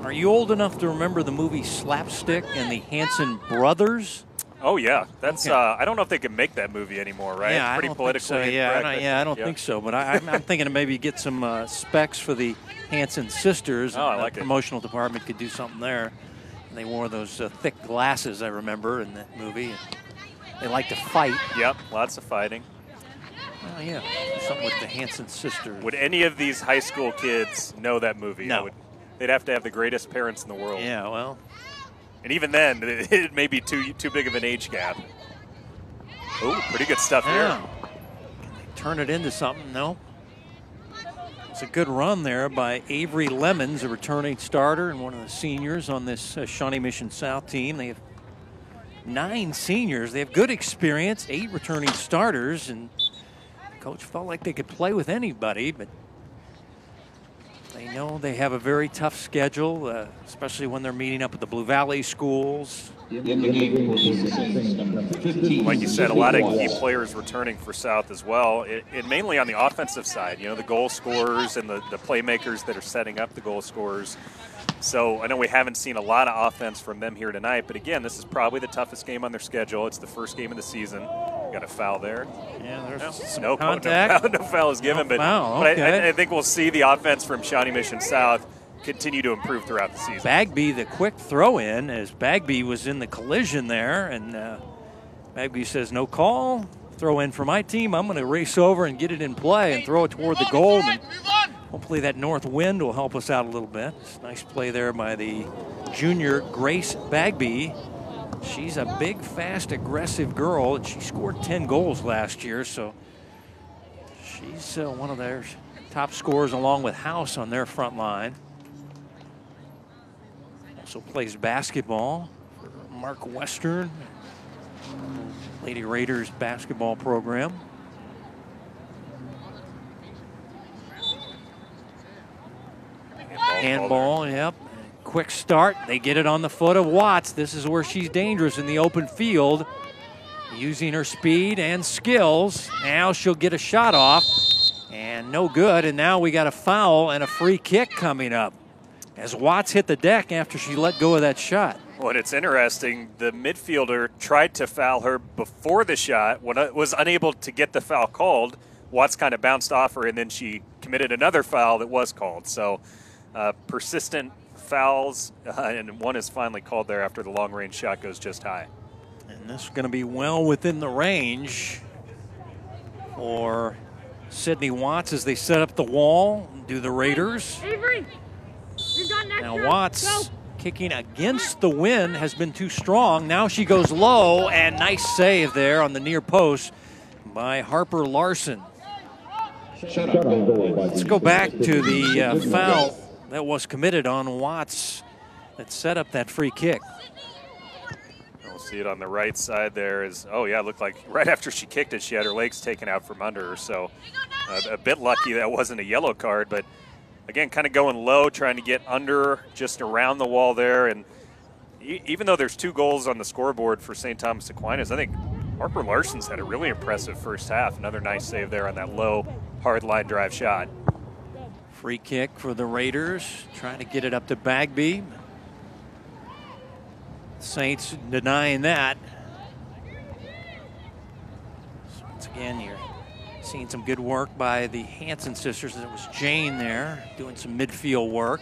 Are you old enough to remember the movie Slapstick and the Hanson brothers? Oh yeah, that's. Okay. I don't know if they can make that movie anymore, right? Yeah, pretty politically incorrect. I don't think so. But I'm thinking of maybe get some specs for the Hanson sisters. Oh, I like the promotional department could do something there. And they wore those thick glasses, I remember, in that movie. And they like to fight. Yep, lots of fighting. Oh yeah, something with the Hanson sisters. Would any of these high school kids know that movie? No. They'd have to have the greatest parents in the world. Yeah, well. And even then, it may be too big of an age gap. Oh, pretty good stuff here. Can they turn it into something? No. It's a good run there by Avery Ellnor, a returning starter and one of the seniors on this Shawnee Mission South team. They have 9 seniors. They have good experience, 8 returning starters, and the coach felt like they could play with anybody, but they know they have a very tough schedule, especially when they're meeting up with the Blue Valley schools. Like you said, a lot of key players returning for South as well, and mainly on the offensive side. You know, the goal scorers and the playmakers that are setting up the goal scorers. So I know we haven't seen a lot of offense from them here tonight, but again, this is probably the toughest game on their schedule. It's the first game of the season. Got a foul there. Yeah, there's some no contact. No foul is given, no foul. Okay. But I think we'll see the offense from Shawnee Mission South continue to improve throughout the season. Bagby, the quick throw in, as Bagby was in the collision there, and Bagby says, no call, throw in for my team. I'm going to race over and get it in play and throw it toward the goal. And hopefully that north wind will help us out a little bit. It's a nice play there by the junior Grace Bagby. She's a big, fast, aggressive girl, and she scored 10 goals last year, so she's one of their top scorers along with House on their front line. Also plays basketball for Mark Western, Lady Raiders basketball program. Handball, yep. Quick start. They get it on the foot of Watts. This is where she's dangerous in the open field, using her speed and skills. Now she'll get a shot off, and no good. And now we got a foul and a free kick coming up as Watts hit the deck after she let go of that shot. Well, and it's interesting. The midfielder tried to foul her before the shot. When it was unable to get the foul called, Watts kind of bounced off her, and then she committed another foul that was called. So persistent fouls, and one is finally called there after the long-range shot goes just high. And this is going to be well within the range for Sydney Watts as they set up the wall and do the Raiders. Avery, you've got next. Now Watts kicking against the wind has been too strong. Now she goes low, and nice save there on the near post by Harper Larson. Let's go back to the foul that was committed on Watts that set up that free kick. We'll see it on the right side there. It looked like right after she kicked it, she had her legs taken out from under her. So a bit lucky that wasn't a yellow card, but again, kind of going low, trying to get under just around the wall there. And even though there's 2 goals on the scoreboard for St. Thomas Aquinas, I think Harper Larson's had a really impressive first half. Another nice save there on that low, hard line drive shot. Free kick for the Raiders, trying to get it up to Bagby. Saints denying that. So once again, you're seeing some good work by the Hanson sisters. It was Jane there doing some midfield work.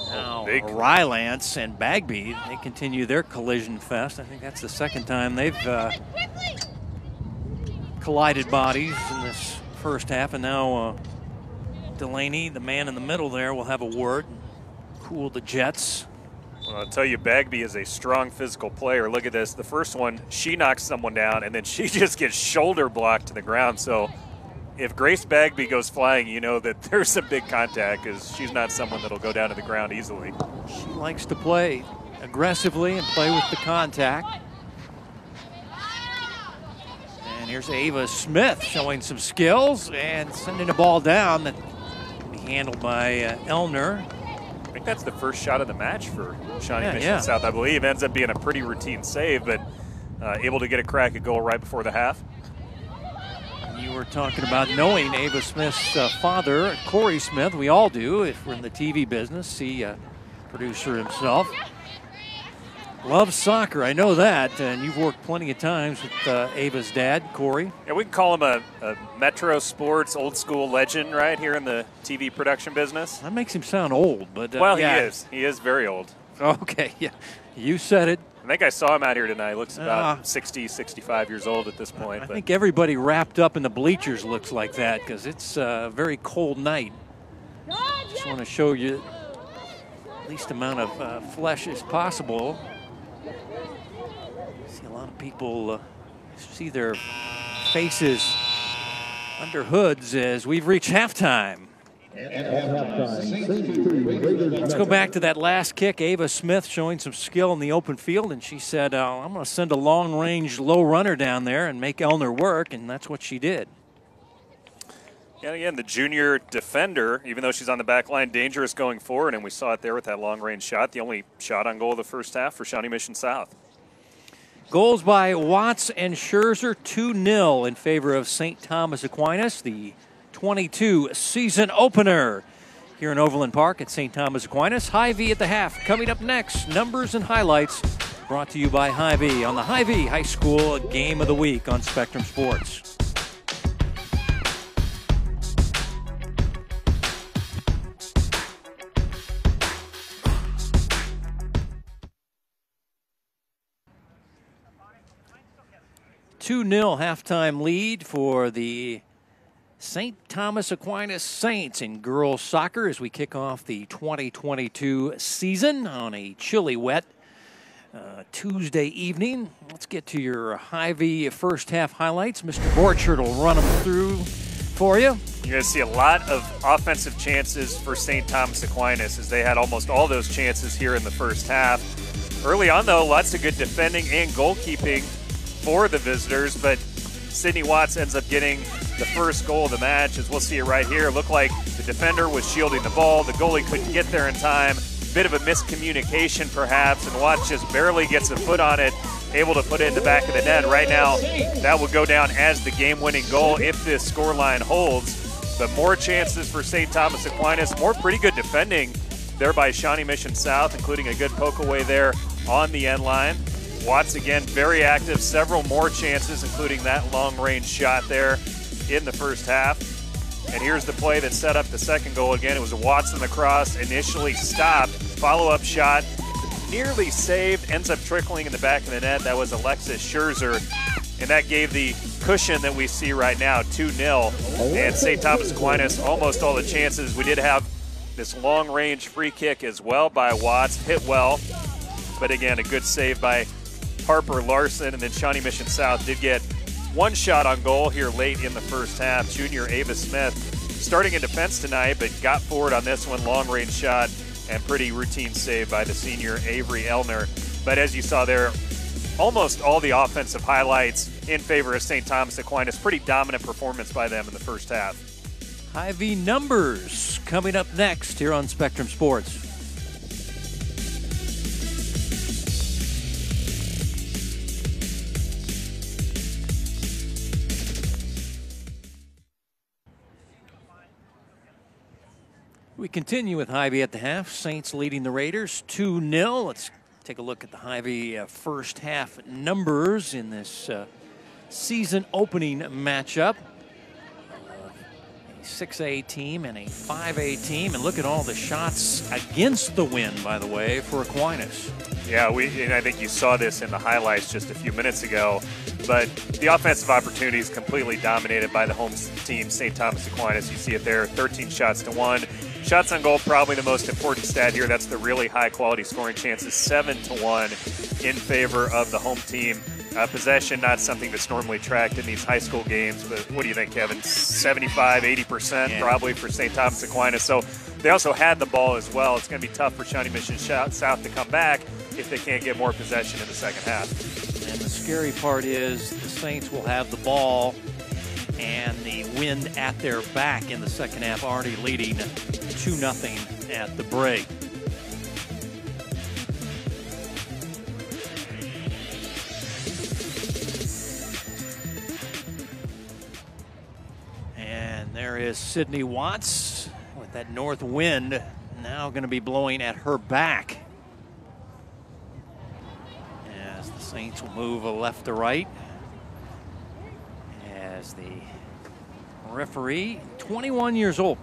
Now Rylance and Bagby, they continue their collision fest. I think that's the second time they've collided bodies in this first half. And now Delaney, the man in the middle there, will have a word and cool the jets. Well, I'll tell you, Bagby is a strong physical player. Look at this. The first one, she knocks someone down, and then she just gets shoulder blocked to the ground. So if Grace Bagby goes flying, you know that there's some big contact, because she's not someone that'll go down to the ground easily. She likes to play aggressively and play with the contact. And here's Ava Smith showing some skills and sending the ball down that will be handled by Ellnor. I think that's the first shot of the match for Shawnee Mission South, I believe. Ends up being a pretty routine save, but able to get a crack at goal right before the half. You were talking about knowing Ava Smith's father, Corey Smith. We all do if we're in the TV business. See, producer himself. Loves soccer, I know that, and you've worked plenty of times with Ava's dad, Corey. Yeah, we can call him a Metro Sports old school legend right here in the TV production business. That makes him sound old, but well, yeah. he is. He is very old. Okay, yeah, you said it. I think I saw him out here tonight. Looks about 60, 65 years old at this point. I think everybody wrapped up in the bleachers looks like that, because it's a very cold night. Just want to show you the least amount of flesh as possible. See a lot of people see their faces under hoods as we've reached halftime. Let's go back to that last kick. Ava Smith showing some skill in the open field, and she said, I'm going to send a long-range low runner down there and make Ellnor work, and that's what she did. And again, the junior defender, even though she's on the back line, dangerous going forward, and we saw it there with that long-range shot, the only shot on goal of the first half for Shawnee Mission South. Goals by Watts and Scherzer, 2-0 in favor of St. Thomas Aquinas, the 22 season opener here in Overland Park at St. Thomas Aquinas. Hy-Vee at the half. Coming up next, numbers and highlights brought to you by Hy-Vee on the Hy-Vee High School Game of the Week on Spectrum Sports. Two-0 halftime lead for the St. Thomas Aquinas Saints in girls soccer as we kick off the 2022 season on a chilly, wet Tuesday evening. Let's get to your Hy-Vee first half highlights. Mr. Borchert will run them through for you. You're going to see a lot of offensive chances for St. Thomas Aquinas as they had almost all those chances here in the first half. Early on, though, lots of good defending and goalkeeping for the visitors, but Sydney Watts ends up getting the first goal of the match, as we'll see it right here. Looked like the defender was shielding the ball. The goalie couldn't get there in time. Bit of a miscommunication, perhaps, and Watts just barely gets a foot on it, able to put it in the back of the net. Right now, that will go down as the game-winning goal if this scoreline holds. But more chances for St. Thomas Aquinas, more pretty good defending there by Shawnee Mission South, including a good poke away there on the end line. Watts, again, very active, several more chances, including that long-range shot there in the first half. And here's the play that set up the second goal. Again, it was Watts on the cross, initially stopped, follow-up shot, nearly saved, ends up trickling in the back of the net. That was Alexis Scherzer, and that gave the cushion that we see right now, 2-0. And St. Thomas Aquinas, almost all the chances. We did have this long-range free kick as well by Watts, hit well. But again, a good save by Harper Larson, and then Shawnee Mission South did get one shot on goal here late in the first half. Junior Ava Smith starting in defense tonight, but got forward on this one, long-range shot, and pretty routine save by the senior Avery Ellnor. But as you saw there, almost all the offensive highlights in favor of St. Thomas Aquinas. Pretty dominant performance by them in the first half. Hy-Vee numbers coming up next here on Spectrum Sports. We continue with Hy-Vee at the half. Saints leading the Raiders 2-0. Let's take a look at the Hy-Vee first half numbers in this season opening matchup. A 6A team and a 5A team. And look at all the shots against the wind, by the way, for Aquinas. Yeah, and I think you saw this in the highlights just a few minutes ago. But the offensive opportunity is completely dominated by the home team, St. Thomas Aquinas. You see it there, 13 shots to 1. Shots on goal, probably the most important stat here. That's the really high-quality scoring chances, 7-1 in favor of the home team. Possession, not something that's normally tracked in these high school games, but what do you think, Kevin? 75, 80% probably for St. Thomas Aquinas. So they also had the ball as well. It's going to be tough for Shawnee Mission South to come back if they can't get more possession in the second half. And the scary part is the Saints will have the ball and the wind at their back in the second half, already leading 2-0 at the break. And there is Sydney Watts with that north wind now going to be blowing at her back. As the Saints will move left to right. As the referee, 21 years old,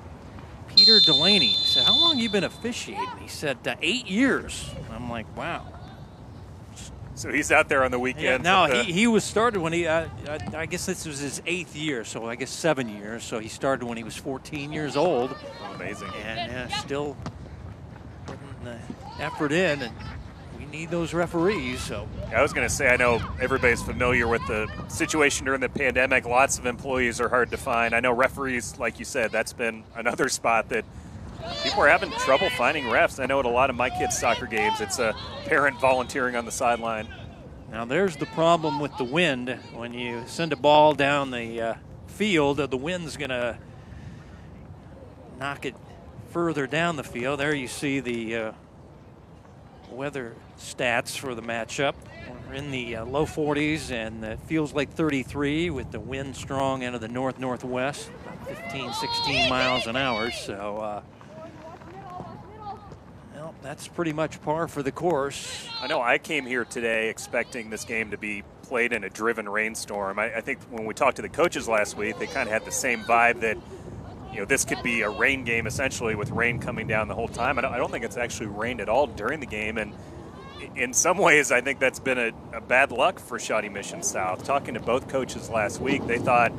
Peter Delaney, said, "How long have you been officiating?" He said, 8 years. I'm like, wow. So he's out there on the weekends. Yeah, no, he was started when he, I guess this was his 8th year, so I guess 7 years. So he started when he was 14 years old. Amazing. And still putting the effort in, and we need those referees. So I was going to say, I know everybody's familiar with the situation during the pandemic. Lots of employees are hard to find. I know referees, like you said, that's been another spot that people are having trouble finding refs. I know at a lot of my kids' soccer games, it's a parent volunteering on the sideline. Now there's the problem with the wind. When you send a ball down the field, the wind's going to knock it further down the field. There you see the weather stats for the matchup. We're in the low 40s, and it feels like 33 with the wind strong out of the north-northwest, 15, 16 miles an hour. So well, that's pretty much par for the course. I know I came here today expecting this game to be played in a driven rainstorm. I think when we talked to the coaches last week, they kind of had the same vibe that, you know, this could be a rain game essentially with rain coming down the whole time. I don't think it's actually rained at all during the game, and in some ways I think that's been a bad luck for Shawnee Mission South. Talking to both coaches last week, they thought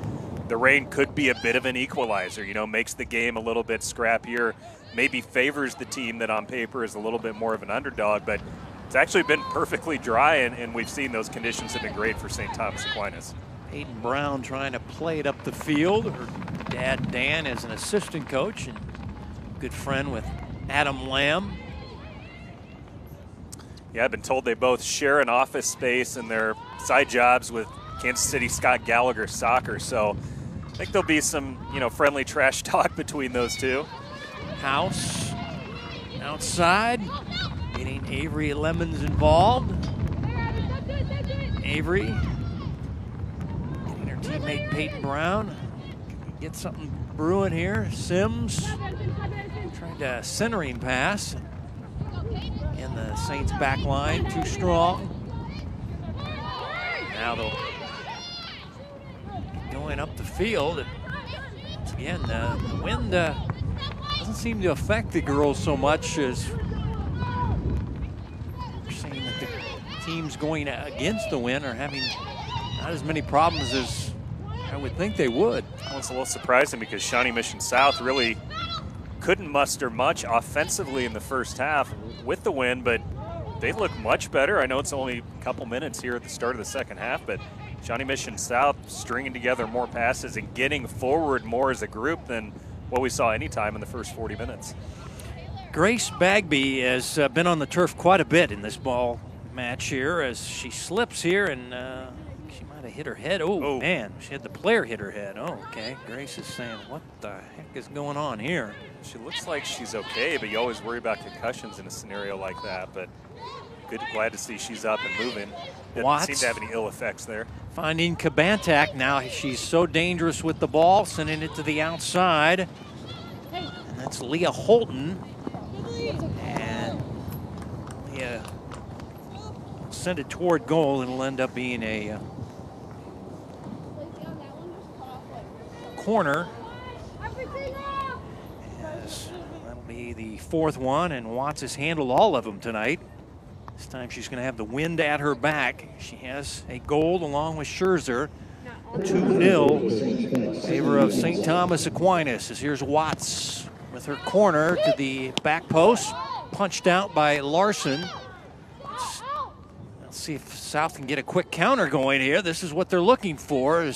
the rain could be a bit of an equalizer, you know, makes the game a little bit scrappier, maybe favors the team that on paper is a little bit more of an underdog, but it's actually been perfectly dry, and we've seen those conditions have been great for St. Thomas Aquinas. Hayden Brown trying to play it up the field. Her dad, Dan, is an assistant coach and good friend with Adam Lamb. Yeah, I've been told they both share an office space in their side jobs with Kansas City Scott Gallagher Soccer, so I think there'll be some, you know, friendly trash talk between those two. House outside, getting Avery Ellnor involved. Avery getting her teammate Peyton Brown. Get something brewing here. Sims tried a centering pass in the Saints back line, too strong. Now they'll going up the field. And once again, the wind doesn't seem to affect the girls so much as we're seeing that the teams going against the wind are having not as many problems as I would think they would. Well, it's a little surprising because Shawnee Mission South really couldn't muster much offensively in the first half with the wind, but they look much better. I know it's only a couple minutes here at the start of the second half, but Shawnee Mission South stringing together more passes and getting forward more as a group than what we saw anytime in the first 40 minutes. Grace Bagby has been on the turf quite a bit in this ball match here as she slips here, and she might have hit her head. Oh, man, she had the player hit her head. Oh, okay. Grace is saying, what the heck is going on here? She looks like she's okay, but you always worry about concussions in a scenario like that. But glad to see she's up and moving. Doesn't seem to have any ill effects there. Finding Kabantak now. She's so dangerous with the ball, sending it to the outside. And That's Leah Holton. And Leah send it toward goal, and it'll end up being a corner. Yes, that'll be the fourth one, and Watts has handled all of them tonight. This time she's going to have the wind at her back. She has a goal along with Scherzer. 2-0 in favor of St. Thomas Aquinas. As here's Watts with her corner to the back post, punched out by Larson. Let's see if South can get a quick counter going here. This is what they're looking for.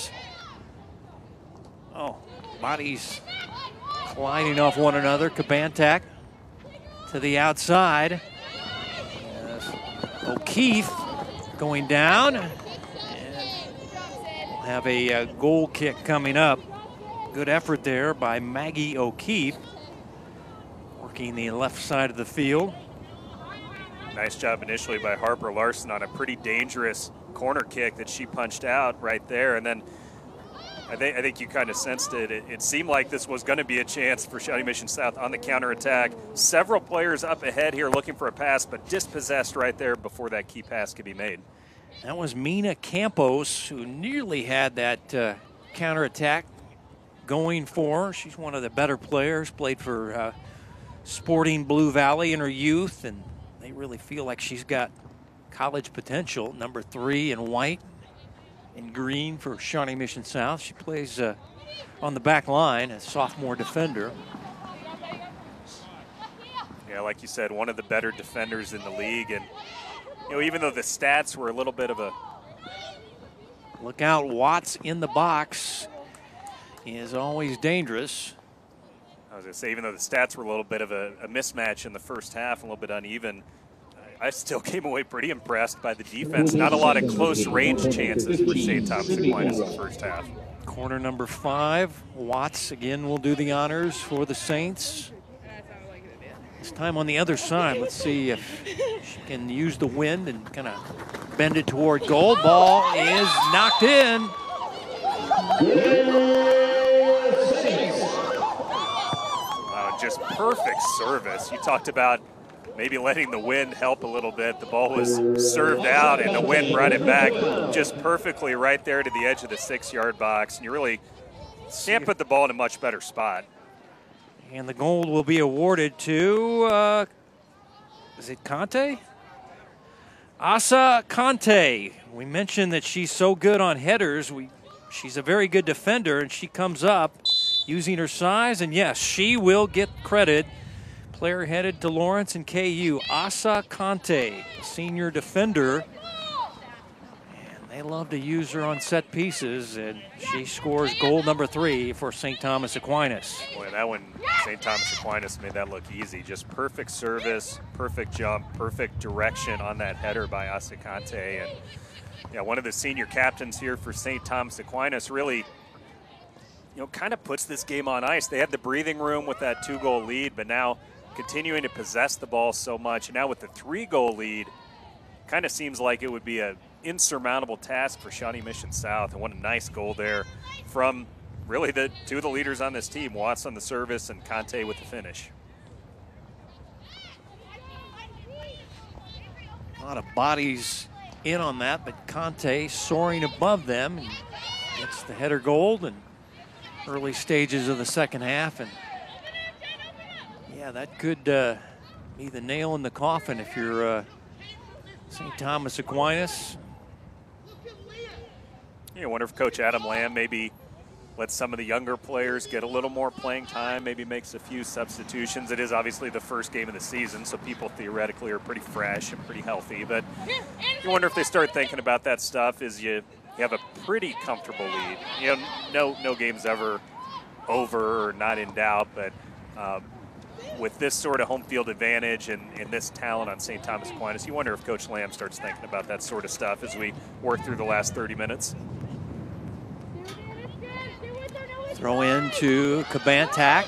Bodies colliding off one another. Kabantak to the outside. O'Keefe going down. And we'll have a goal kick coming up. Good effort there by Maggie O'Keefe, working the left side of the field. Nice job initially by Harper Larson on a pretty dangerous corner kick that she punched out right there. And then I think you kind of sensed it. It seemed like this was going to be a chance for Shawnee Mission South on the counterattack. Several players up ahead here looking for a pass, but dispossessed right there before that key pass could be made. That was Mina Campos, who nearly had that counterattack going for her. She's one of the better players, played for Sporting Blue Valley in her youth, and they really feel like she's got college potential. Number 3 in white and green for Shawnee Mission South. She plays on the back line, a sophomore defender. Yeah, like you said, one of the better defenders in the league. And, even though the stats were a little bit of a... Look out, Watts in the box is always dangerous. I was going to say, even though the stats were a little bit of a mismatch in the first half, a little bit uneven, I still came away pretty impressed by the defense. Not a lot of close range chances for St. Thomas Aquinas in the first half. Corner number 5. Watts again will do the honors for the Saints. This time on the other side. Let's see if she can use the wind and kind of bend it toward goal. Ball is knocked in. Wow, just perfect service. You talked about maybe letting the wind help a little bit. The ball was served out, and the wind brought it back just perfectly right there to the edge of the 6-yard box. And you really can't put the ball in a much better spot. And the goal will be awarded to, is it Conte? Asa Conte. We mentioned that she's so good on headers. She's a very good defender, and she comes up using her size. And yes, she will get credit. Player headed to Lawrence and KU, Asa Conte, senior defender. And they love to use her on set pieces, and she scores goal number 3 for St. Thomas Aquinas. Boy, that one, St. Thomas Aquinas made that look easy. Just perfect service, perfect jump, perfect direction on that header by Asa Conte. And yeah, one of the senior captains here for St. Thomas Aquinas really, kind of puts this game on ice. They had the breathing room with that 2-goal lead, but now continuing to possess the ball so much. And now with the 3-goal lead, kind of seems like it would be an insurmountable task for Shawnee Mission South. And what a nice goal there from really the 2 of the leaders on this team, Watts on the service and Conte with the finish. A lot of bodies in on that, but Conte soaring above them and gets the header goal in early stages of the second half. And yeah, that could be the nail in the coffin if you're St. Thomas Aquinas. I wonder if Coach Adam Lamb maybe lets some of the younger players get a little more playing time, maybe makes a few substitutions. It is obviously the first game of the season, so people theoretically are pretty fresh and pretty healthy. But you wonder if they start thinking about that stuff as you have a pretty comfortable lead. No game's ever over or not in doubt, but with this sort of home field advantage and this talent on St. Thomas Aquinas, you wonder if Coach Lamb starts thinking about that sort of stuff as we work through the last 30 minutes. Throw in to Kabantak.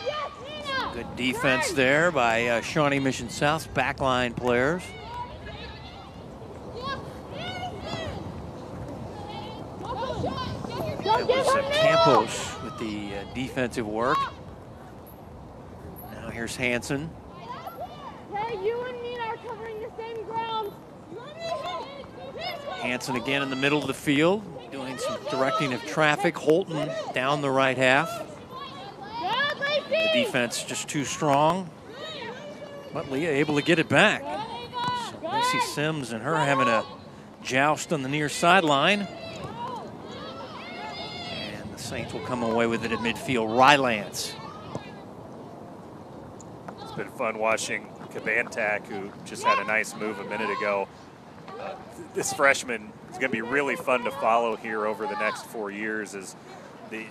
Good defense there by Shawnee Mission South's backline players. That was Campos with the defensive work. Now Here's Hanson. Hey, you and me are covering the same ground. Hanson again in the middle of the field, doing some directing of traffic. Holton down the right half. The defense just too strong. But Leah able to get it back. So Lacey Sims and her having a joust on the near sideline. And the Saints will come away with it at midfield. Rylance. It's been fun watching Kabantak, who just had a nice move a minute ago. This freshman is going to be really fun to follow here over the next 4 years. As the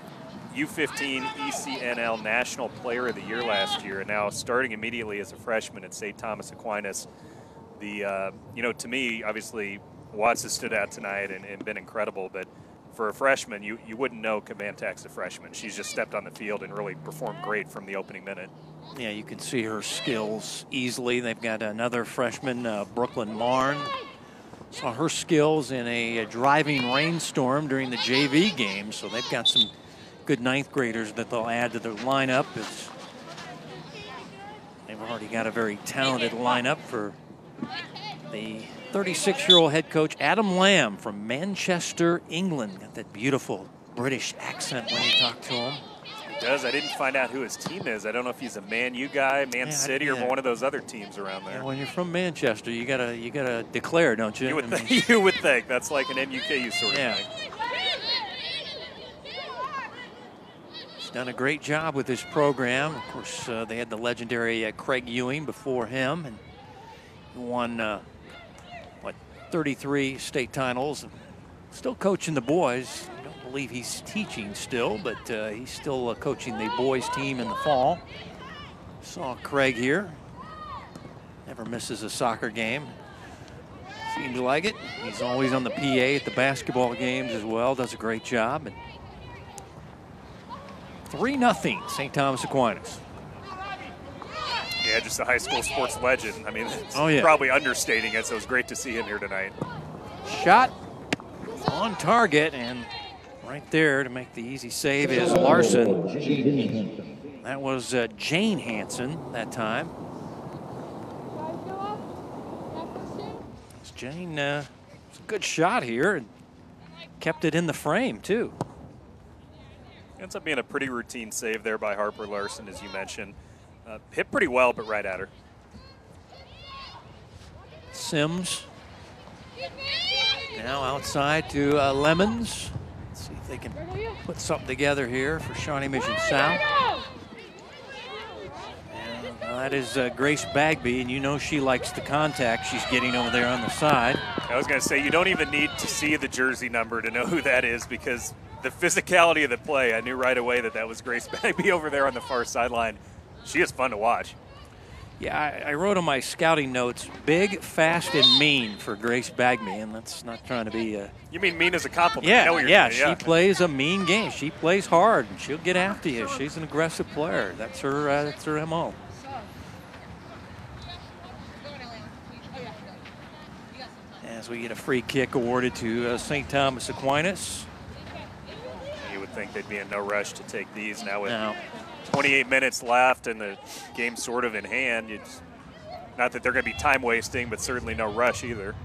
U15 ECNL National Player of the Year last year, and now starting immediately as a freshman at St. Thomas Aquinas. The to me, obviously, Watts has stood out tonight and been incredible, but for a freshman, you wouldn't know Kabantak's a freshman. She's just stepped on the field and really performed great from the opening minute. Yeah, you can see her skills easily. They've got another freshman, Brooklyn Marn. Saw her skills in a driving rainstorm during the JV game, so they've got some good ninth graders that they'll add to their lineup. They've already got a very talented lineup for the 36-year-old head coach, Adam Lamb from Manchester, England. Got that beautiful British accent when you talk to him. He does. I didn't find out who his team is. I don't know if he's a Man U guy, Man City, or one of those other teams around there. Yeah, when you're from Manchester, you gotta declare, don't you? You would think. You would think that's like an NUKU sort of thing. He's done a great job with this program. Of course, they had the legendary Craig Ewing before him, and he won 33 state titles. Still coaching the boys. I don't believe he's teaching still, but he's still coaching the boys team in the fall. Saw Craig here. Never misses a soccer game. Seems like it. He's always on the PA at the basketball games as well. Does a great job. And 3-0 St. Thomas Aquinas. Yeah, just a high school sports legend. I mean, it's probably understating it, so it was great to see him here tonight. Shot on target, and right there to make the easy save is Larson. That was Jane Hanson that time. Jane, it's a good shot here, and kept it in the frame, too. Ends up being a pretty routine save there by Harper Larson, as you mentioned. Hit pretty well, but right at her. Sims. Now outside to Lemons. Let's see if they can put something together here for Shawnee Mission South. And that is Grace Bagby, and you know she likes the contact she's getting over there on the side. I was going to say, you don't even need to see the jersey number to know who that is, because the physicality of the play, I knew right away that was Grace Bagby over there on the far sideline. She is fun to watch. Yeah, I wrote on my scouting notes, big, fast, and mean for Grace Bagby, and that's not trying to be You mean mean as a compliment? Yeah, she plays a mean game. She plays hard, and she'll get after you. She's an aggressive player. That's her MO. As we get a free kick awarded to St. Thomas Aquinas. You would think they'd be in no rush to take these now with 28 minutes left and the game sort of in hand. It's not that they're going to be time wasting, but certainly no rush either.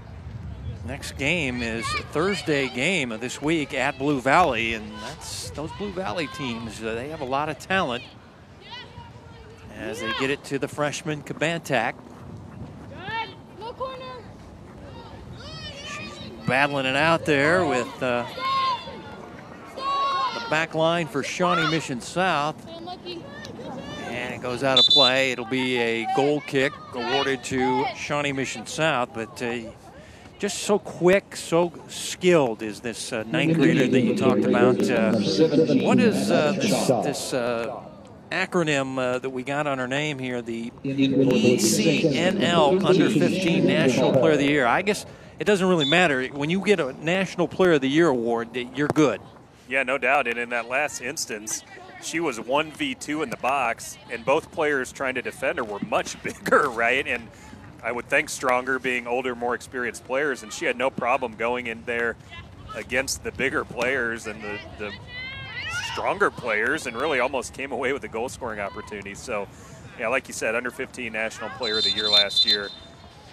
Next game is a Thursday game of this week at Blue Valley, and those Blue Valley teams, they have a lot of talent as they get it to the freshman Kabantak. She's battling it out there with the back line for Shawnee Mission South. And it goes out of play. It'll be a goal kick awarded to Shawnee Mission South, but just so quick, so skilled is this ninth grader that you talked about. What is this acronym that we got on her name here? The ECNL Under 15 National Player of the Year. I guess it doesn't really matter. When you get a National Player of the Year award, you're good. Yeah, no doubt. And in that last instance, she was 1v2 in the box, and both players trying to defend her were much bigger, right? And I would think stronger, being older, more experienced players, and she had no problem going in there against the bigger players and the stronger players, and really almost came away with a goal-scoring opportunity. So Yeah, like you said, under 15 National Player of the Year last year,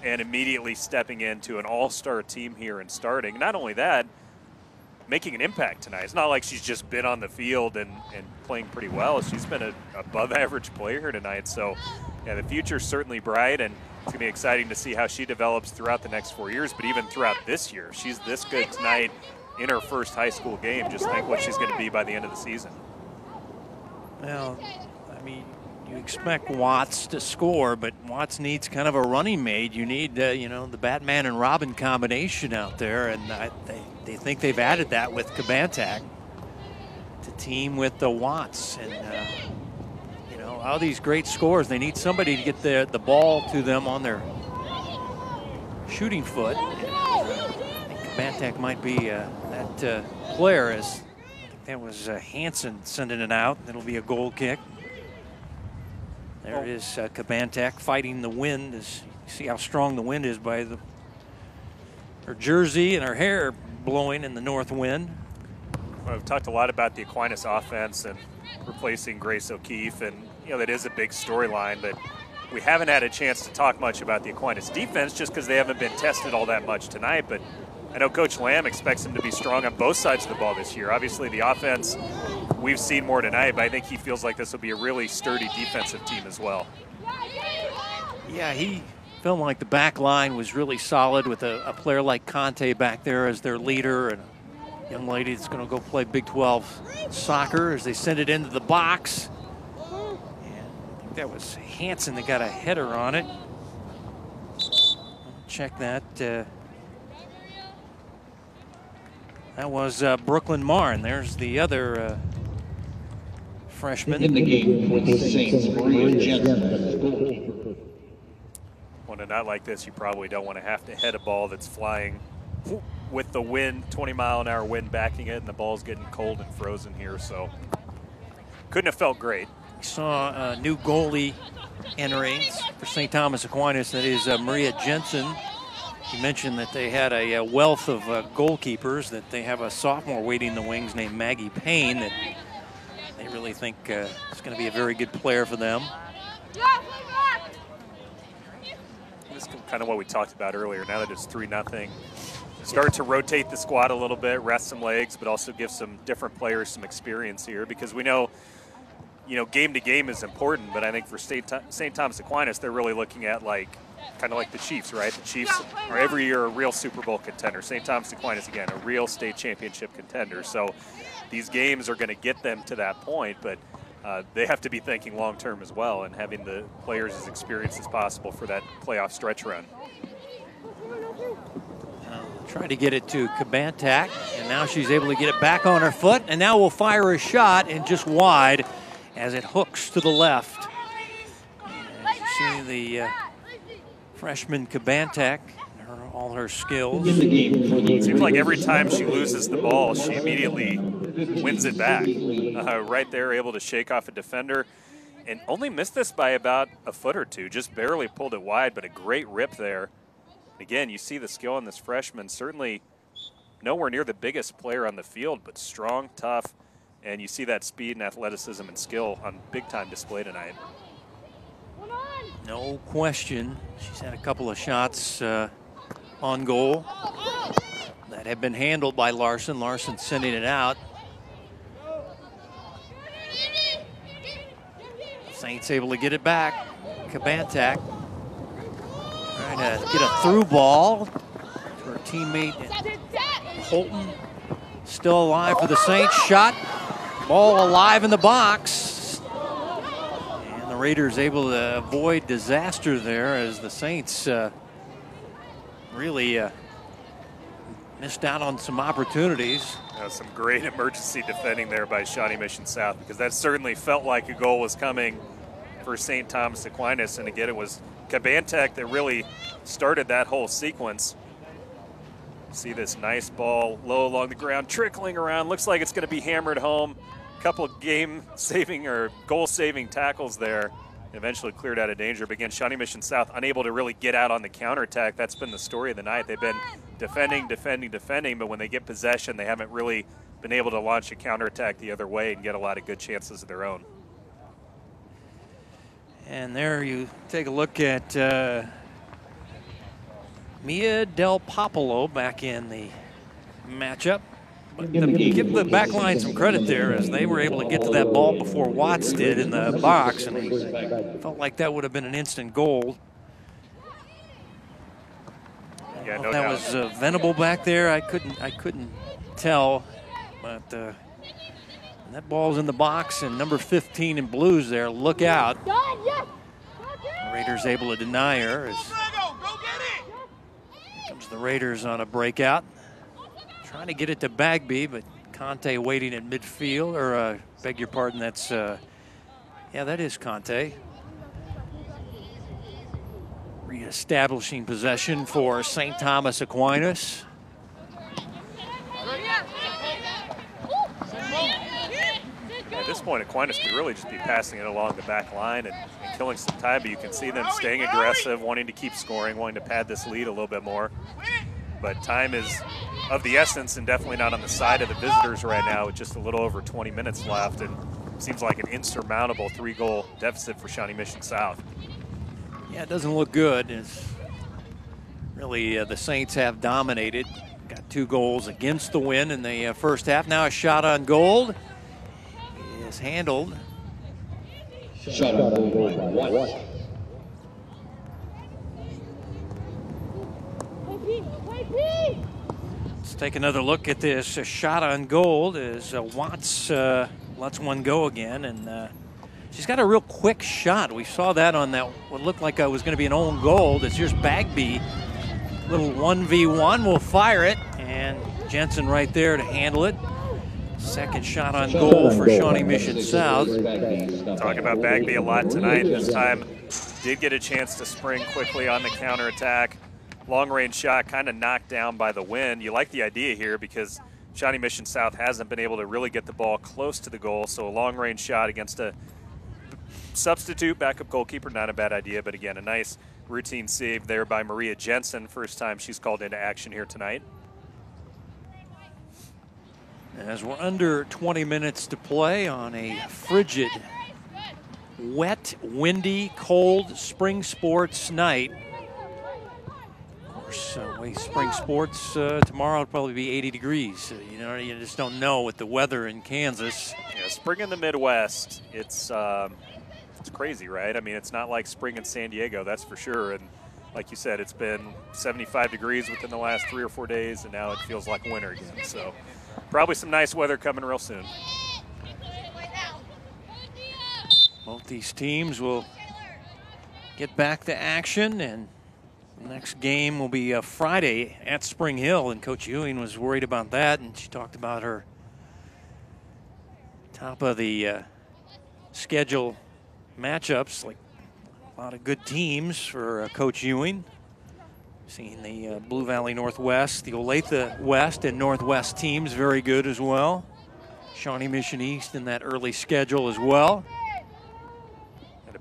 and immediately stepping into an all-star team here and starting. Not only that, making an impact tonight. It's not like she's just been on the field and playing pretty well. She's been an above-average player tonight. So, yeah, the future's certainly bright, and it's going to be exciting to see how she develops throughout the next 4 years, but even throughout this year. She's this good tonight in her first high school game. Just think what she's going to be by the end of the season. Well, I mean, you expect Watts to score, but Watts needs kind of a running mate. You need, you know, the Batman and Robin combination out there, and they think they've added that with Kabantak to team with the Watts. And, you know, all these great scores, they need somebody to get the ball to them on their shooting foot. And, I think Kabantak might be that player. As I think that was Hanson sending it out. It'll be a goal kick. There is Kabantak fighting the wind. As you see how strong the wind is by her jersey and her hair blowing in the north wind. Well, we've talked a lot about the Aquinas offense and replacing Grace O'Keefe, and you know that is a big storyline, but we haven't had a chance to talk much about the Aquinas defense just because they haven't been tested all that much tonight. But I know Coach Lamb expects them to be strong on both sides of the ball this year. Obviously the offense we've seen more tonight, but I think he feels like this will be a really sturdy defensive team as well. Yeah, he felt like the back line was really solid with a player like Conte back there as their leader, and a young lady that's going to go play Big 12 soccer as they send it into the box. And I think that was Hanson that got a header on it. Check that. That was Brooklyn Marn. There's the other freshman. In the game for the Saints, Maria Jensen. When a night like this, you probably don't want to have to head a ball that's flying with the wind, 20-mile-an-hour wind backing it, and the ball's getting cold and frozen here, so couldn't have felt great. We saw a new goalie entering for St. Thomas Aquinas. That is Maria Jensen. You mentioned that they had a wealth of goalkeepers, that they have a sophomore waiting in the wings named Maggie Payne that they really think is going to be a very good player for them. This is kind of what we talked about earlier. Now that it's 3-0, start to rotate the squad a little bit, rest some legs, but also give some different players some experience here, because we know, you know, game to game is important, but I think for St. Thomas Aquinas, they're really looking at kind of like the Chiefs, right? The Chiefs are every year a real Super Bowl contender. St. Thomas Aquinas, again, a real state championship contender. So these games are going to get them to that point, but they have to be thinking long-term as well and having the players as experienced as possible for that playoff stretch run. Try to get it to Kabantak, and now she's able to get it back on her foot, and now we'll fire a shot and just wide as it hooks to the left. As you see the freshman Kabantak, all her skills. It seems like every time she loses the ball, she immediately wins it back. Right there, able to shake off a defender, and only missed this by about a foot or two, just barely pulled it wide, but a great rip there. Again, you see the skill in this freshman, certainly nowhere near the biggest player on the field, but strong, tough, and you see that speed and athleticism and skill on big-time display tonight. No question. She's had a couple of shots on goal that have been handled by Larson. Larson sending it out. Saints able to get it back. Kabantak trying to get a through ball to her teammate Holton. Still alive for the Saints. Shot. Ball alive in the box. And the Raiders able to avoid disaster there as the Saints really missed out on some opportunities. Some great emergency defending there by Shawnee Mission South, because that certainly felt like a goal was coming for St. Thomas Aquinas. And again, it was Kabantak that really started that whole sequence. See this nice ball low along the ground, trickling around. Looks like it's going to be hammered home. A couple of game-saving or goal-saving tackles there. Eventually cleared out of danger. But again, Shawnee Mission South unable to really get out on the counterattack. That's been the story of the night. They've been defending, but when they get possession, they haven't really been able to launch a counterattack the other way and get a lot of good chances of their own. And there you take a look at Mia Del Popolo back in the matchup. But give the back line some credit there, as they were able to get to that ball before Watts did in the box, and it felt like that would have been an instant goal. Yeah, no that doubt. was Venable back there. I couldn't tell, but that ball's in the box, and number 15 in blues there. Look out. Raiders able to deny her. Here comes the Raiders on a breakout. Trying to get it to Bagby, but Conte waiting at midfield, or beg your pardon, that's, yeah, that is Conte. Reestablishing possession for St. Thomas Aquinas. At this point, Aquinas could really just be passing it along the back line and killing some time, but you can see them staying aggressive, wanting to keep scoring, wanting to pad this lead a little bit more. But time is of the essence, and definitely not on the side of the visitors right now, with just a little over 20 minutes left, and seems like an insurmountable 3-goal deficit for Shawnee Mission South. Yeah, it doesn't look good. It's really, the Saints have dominated. Got 2 goals against the win in the first half. Now a shot on goal is handled. Shot on goal by Watts. Let's take another look at this. A shot on goal as Watts lets one go again, and she's got a real quick shot. We saw that on that what looked like it was going to be an own goal. It's just Bagby, little 1v1. We'll fire it, and Jensen right there to handle it. Second shot on goal for Shawnee Mission South. Talk about Bagby a lot tonight. This time did get a chance to spring quickly on the counterattack. Long-range shot kind of knocked down by the wind. You like the idea here because Shawnee Mission South hasn't been able to really get the ball close to the goal, so a long-range shot against a substitute backup goalkeeper, not a bad idea, but again, a nice routine save there by Maria Jensen. First time she's called into action here tonight. As we're under 20 minutes to play on a frigid, wet, windy, cold spring sports night. Spring sports tomorrow will probably be 80 degrees. You just don't know with the weather in Kansas. Yeah, spring in the Midwest, it's crazy, right? I mean, it's not like spring in San Diego, that's for sure. And like you said, it's been 75 degrees within the last 3 or 4 days, and now it feels like winter again. So probably some nice weather coming real soon. Both these teams will get back to action, and the next game will be Friday at Spring Hill, and Coach Ewing was worried about that, and she talked about her top of the schedule matchups, like a lot of good teams for Coach Ewing. Seeing the Blue Valley Northwest, the Olathe West and Northwest teams very good as well. Shawnee Mission East in that early schedule as well.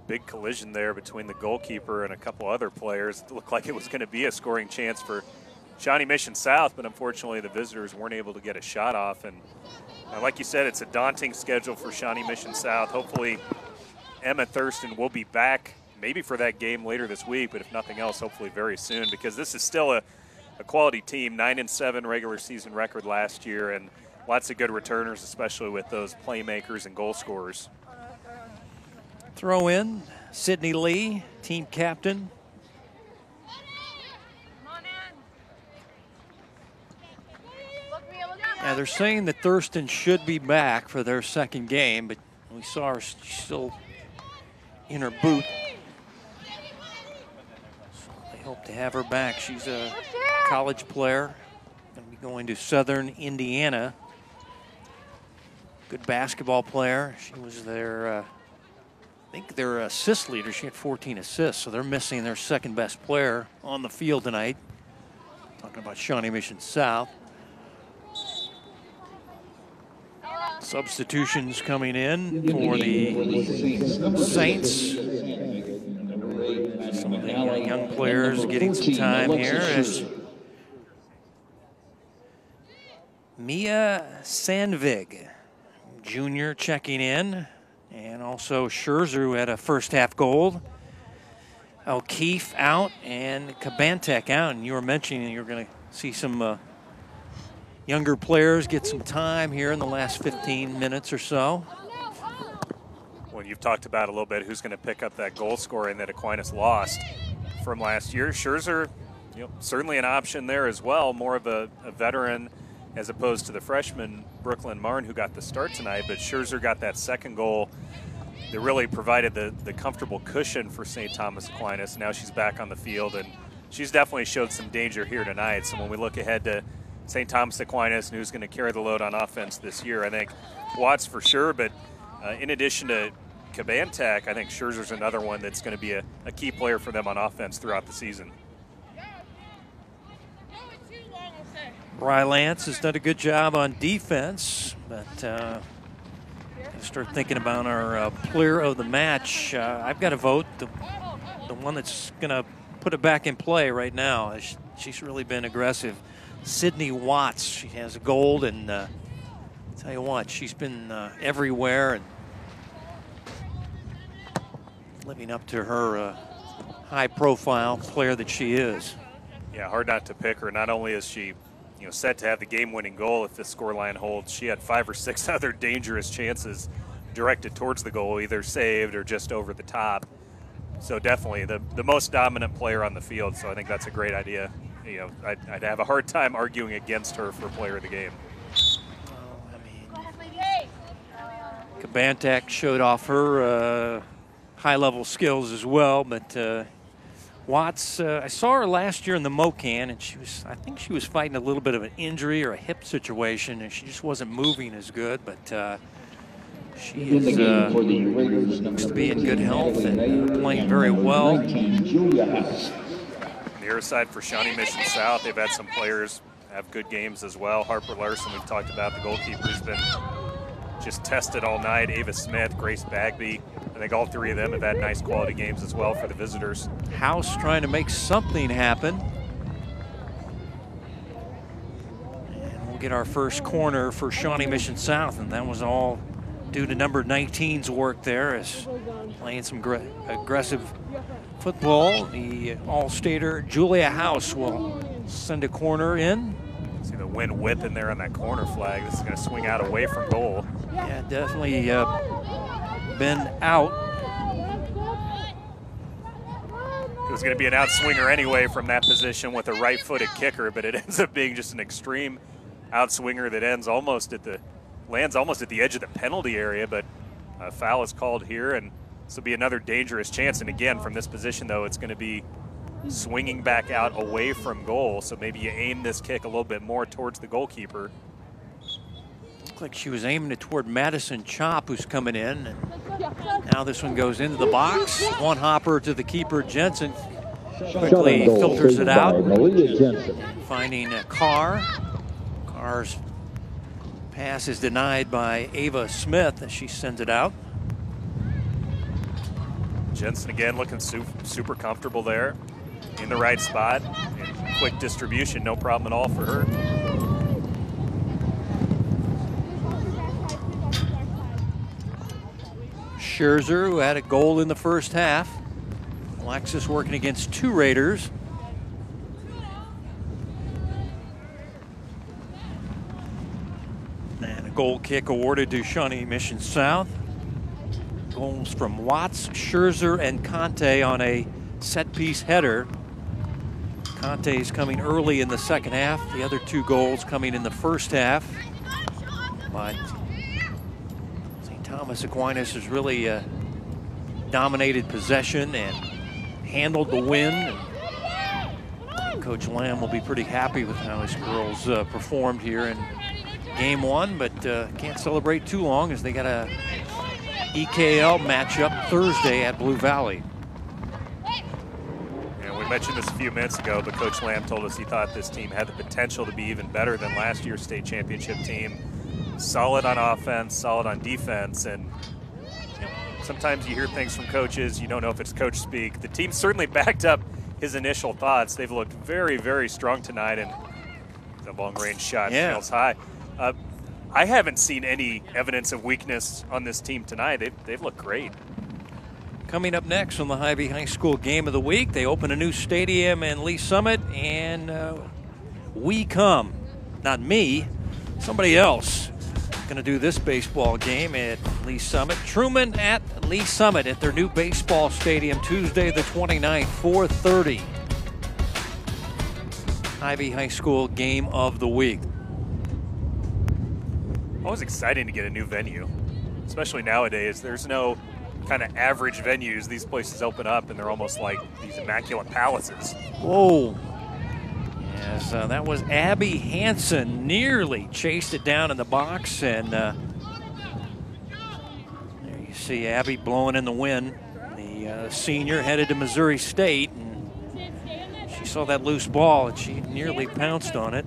Big collision there between the goalkeeper and a couple other players. It looked like it was going to be a scoring chance for Shawnee Mission South, but unfortunately the visitors weren't able to get a shot off. And like you said, it's a daunting schedule for Shawnee Mission South. Hopefully Emma Thurston will be back maybe for that game later this week, but if nothing else, hopefully very soon, because this is still a quality team. 9-7 regular season record last year, and lots of good returners, especially with those playmakers and goal scorers. Throw in Sydney Lee, team captain. Yeah, they're saying that Thurston should be back for their second game, but we saw her still in her boot. So they hope to have her back. She's a college player, going to be going to Southern Indiana. Good basketball player. She was their I think their assist leader. She had 14 assists, so they're missing their second best player on the field tonight. Talking about Shawnee Mission South. Substitutions coming in for the Saints. Some of the young players getting some time here as Mia Sandvig, junior, checking in. And also Scherzer, who had a first-half goal. O'Keefe out and Kabantek out. And you were mentioning you're going to see some younger players get some time here in the last 15 minutes or so. Well, you've talked about a little bit who's going to pick up that goal scoring that Aquinas lost from last year. Scherzer, certainly an option there as well, more of a veteran as opposed to the freshman Brooklyn Martin who got the start tonight. But Scherzer got that second goal that really provided the comfortable cushion for St. Thomas Aquinas. Now she's back on the field, and she's definitely showed some danger here tonight. So when we look ahead to St. Thomas Aquinas and who's going to carry the load on offense this year, I think Watts for sure, but in addition to Kabantek, I think Scherzer's another one that's going to be a key player for them on offense throughout the season. Bry Lance has done a good job on defense, but start thinking about our player of the match. I've got to vote the one that's going to put it back in play right now. She's really been aggressive. Sydney Watts, she has a gold, and tell you what, she's been everywhere and living up to her high-profile player that she is. Yeah, hard not to pick her. Not only is she set to have the game-winning goal if the scoreline holds, she had 5 or 6 other dangerous chances directed towards the goal, either saved or just over the top. So definitely the most dominant player on the field, so I think that's a great idea. I'd have a hard time arguing against her for player of the game. Kabantek showed off her high-level skills as well, but Watts, I saw her last year in the Mocan, and I think she was fighting a little bit of an injury or a hip situation, and she just wasn't moving as good, but she looks to be in good health and playing very well. On the other side for Shawnee Mission South, they've had some players have good games as well. Harper Larson, we've talked about, the goalkeeper's been just tested all night. Ava Smith, Grace Bagby, I think all three of them have had nice quality games as well for the visitors. House trying to make something happen. And we'll get our first corner for Shawnee Mission South, and that was all due to number 19's work there, as playing some aggressive football. The All-Stater Julia House will send a corner in. See the wind whip in there on that corner flag. This is going to swing out away from goal. Yeah, definitely been out. It was going to be an outswinger anyway from that position with a right-footed kicker, but it ends up being just an extreme outswinger that lands almost at the edge of the penalty area, but a foul is called here, and this will be another dangerous chance. And again, from this position, though, it's going to be swinging back out away from goal, so maybe you aim this kick a little bit more towards the goalkeeper. Looked like she was aiming it toward Madison Chop, who's coming in. And now this one goes into the box. One hopper to the keeper, Jensen. Quickly filters it out. Finding a Carr. Carr's pass is denied by Ava Smith as she sends it out. Jensen again looking super comfortable there in the right spot. And quick distribution, no problem at all for her. Scherzer, who had a goal in the first half. Alexis working against 2 Raiders. And a goal kick awarded to Shawnee Mission South. Goals from Watts, Scherzer, and Conte on a set-piece header. Conte's coming early in the second half. The other 2 goals coming in the first half. But St. Thomas Aquinas has really dominated possession and handled the win. And Coach Lamb will be pretty happy with how his girls performed here in game 1, but can't celebrate too long as they got a EKL matchup Thursday at Blue Valley. Yeah, we mentioned this a few minutes ago, but Coach Lamb told us he thought this team had the potential to be even better than last year's state championship team. Solid on offense, solid on defense, and sometimes you hear things from coaches, you don't know if it's coach speak. The team certainly backed up his initial thoughts. They've looked very, very strong tonight, and the long-range shot feels high. I haven't seen any evidence of weakness on this team tonight. They've looked great. Coming up next on the Hy-Vee High School Game of the Week, they open a new stadium in Lee Summit, and we come. Not me, somebody else. Going to do this baseball game at Lee Summit. Truman at Lee Summit at their new baseball stadium Tuesday the 29th, 4:30. Hy-Vee High School Game of the Week. Always exciting to get a new venue, especially nowadays. There's no kind of average venues. These places open up and they're almost like these immaculate palaces. Whoa. Yes, that was Abby Hanson, nearly chased it down in the box, and there you see Abby blowing in the wind. The senior headed to Missouri State, and she saw that loose ball and she nearly pounced on it.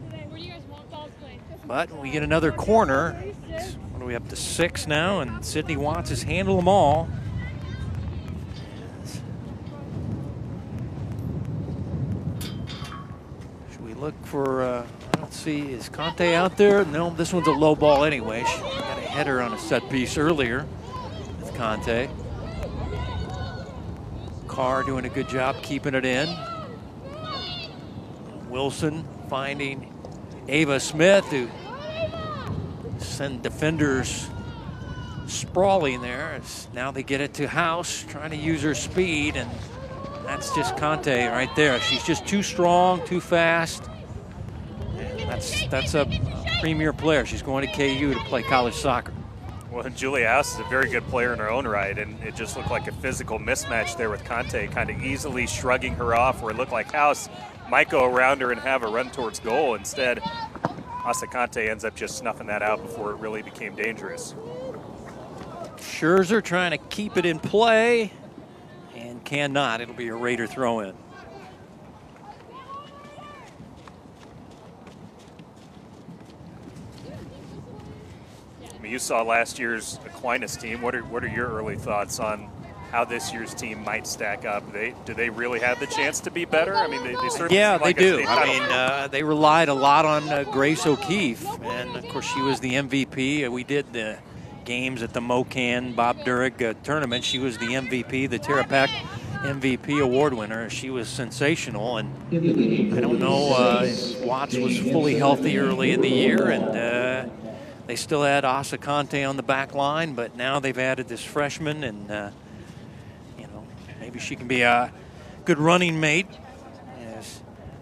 But we get another corner. What are we up to, 6 now? And Sydney Watts has handled them all. Should we look for, I don't see, is Conte out there? No, this one's a low ball anyway. She got a header on a set piece earlier with Conte. Carr doing a good job keeping it in. Wilson finding Ava Smith, who send defenders sprawling there. Now they get it to House, trying to use her speed, and that's just Conte right there. She's just too strong, too fast. That's a premier player. She's going to KU to play college soccer. Well, Julia House is a very good player in her own right, and it just looked like a physical mismatch there with Conte kind of easily shrugging her off, where it looked like House might go around her and have a run towards goal. Instead, Asa Conte ends up just snuffing that out before it really became dangerous. Scherzer trying to keep it in play and cannot. It'll be a Raider throw-in. I mean, you saw last year's Aquinas team. What are your early thoughts on how this year's team might stack up? Do they really have the chance to be better? I mean, they certainly yeah, seem like they do. I mean, they relied a lot on Grace O'Keefe, and of course she was the MVP. We did the games at the MoCan Bob Durick tournament. She was the MVP, the Terra Pack MVP award winner. She was sensational, and I don't know if Watts was fully healthy early in the year, and they still had Asa Conte on the back line, but now they've added this freshman, and maybe she can be a good running mate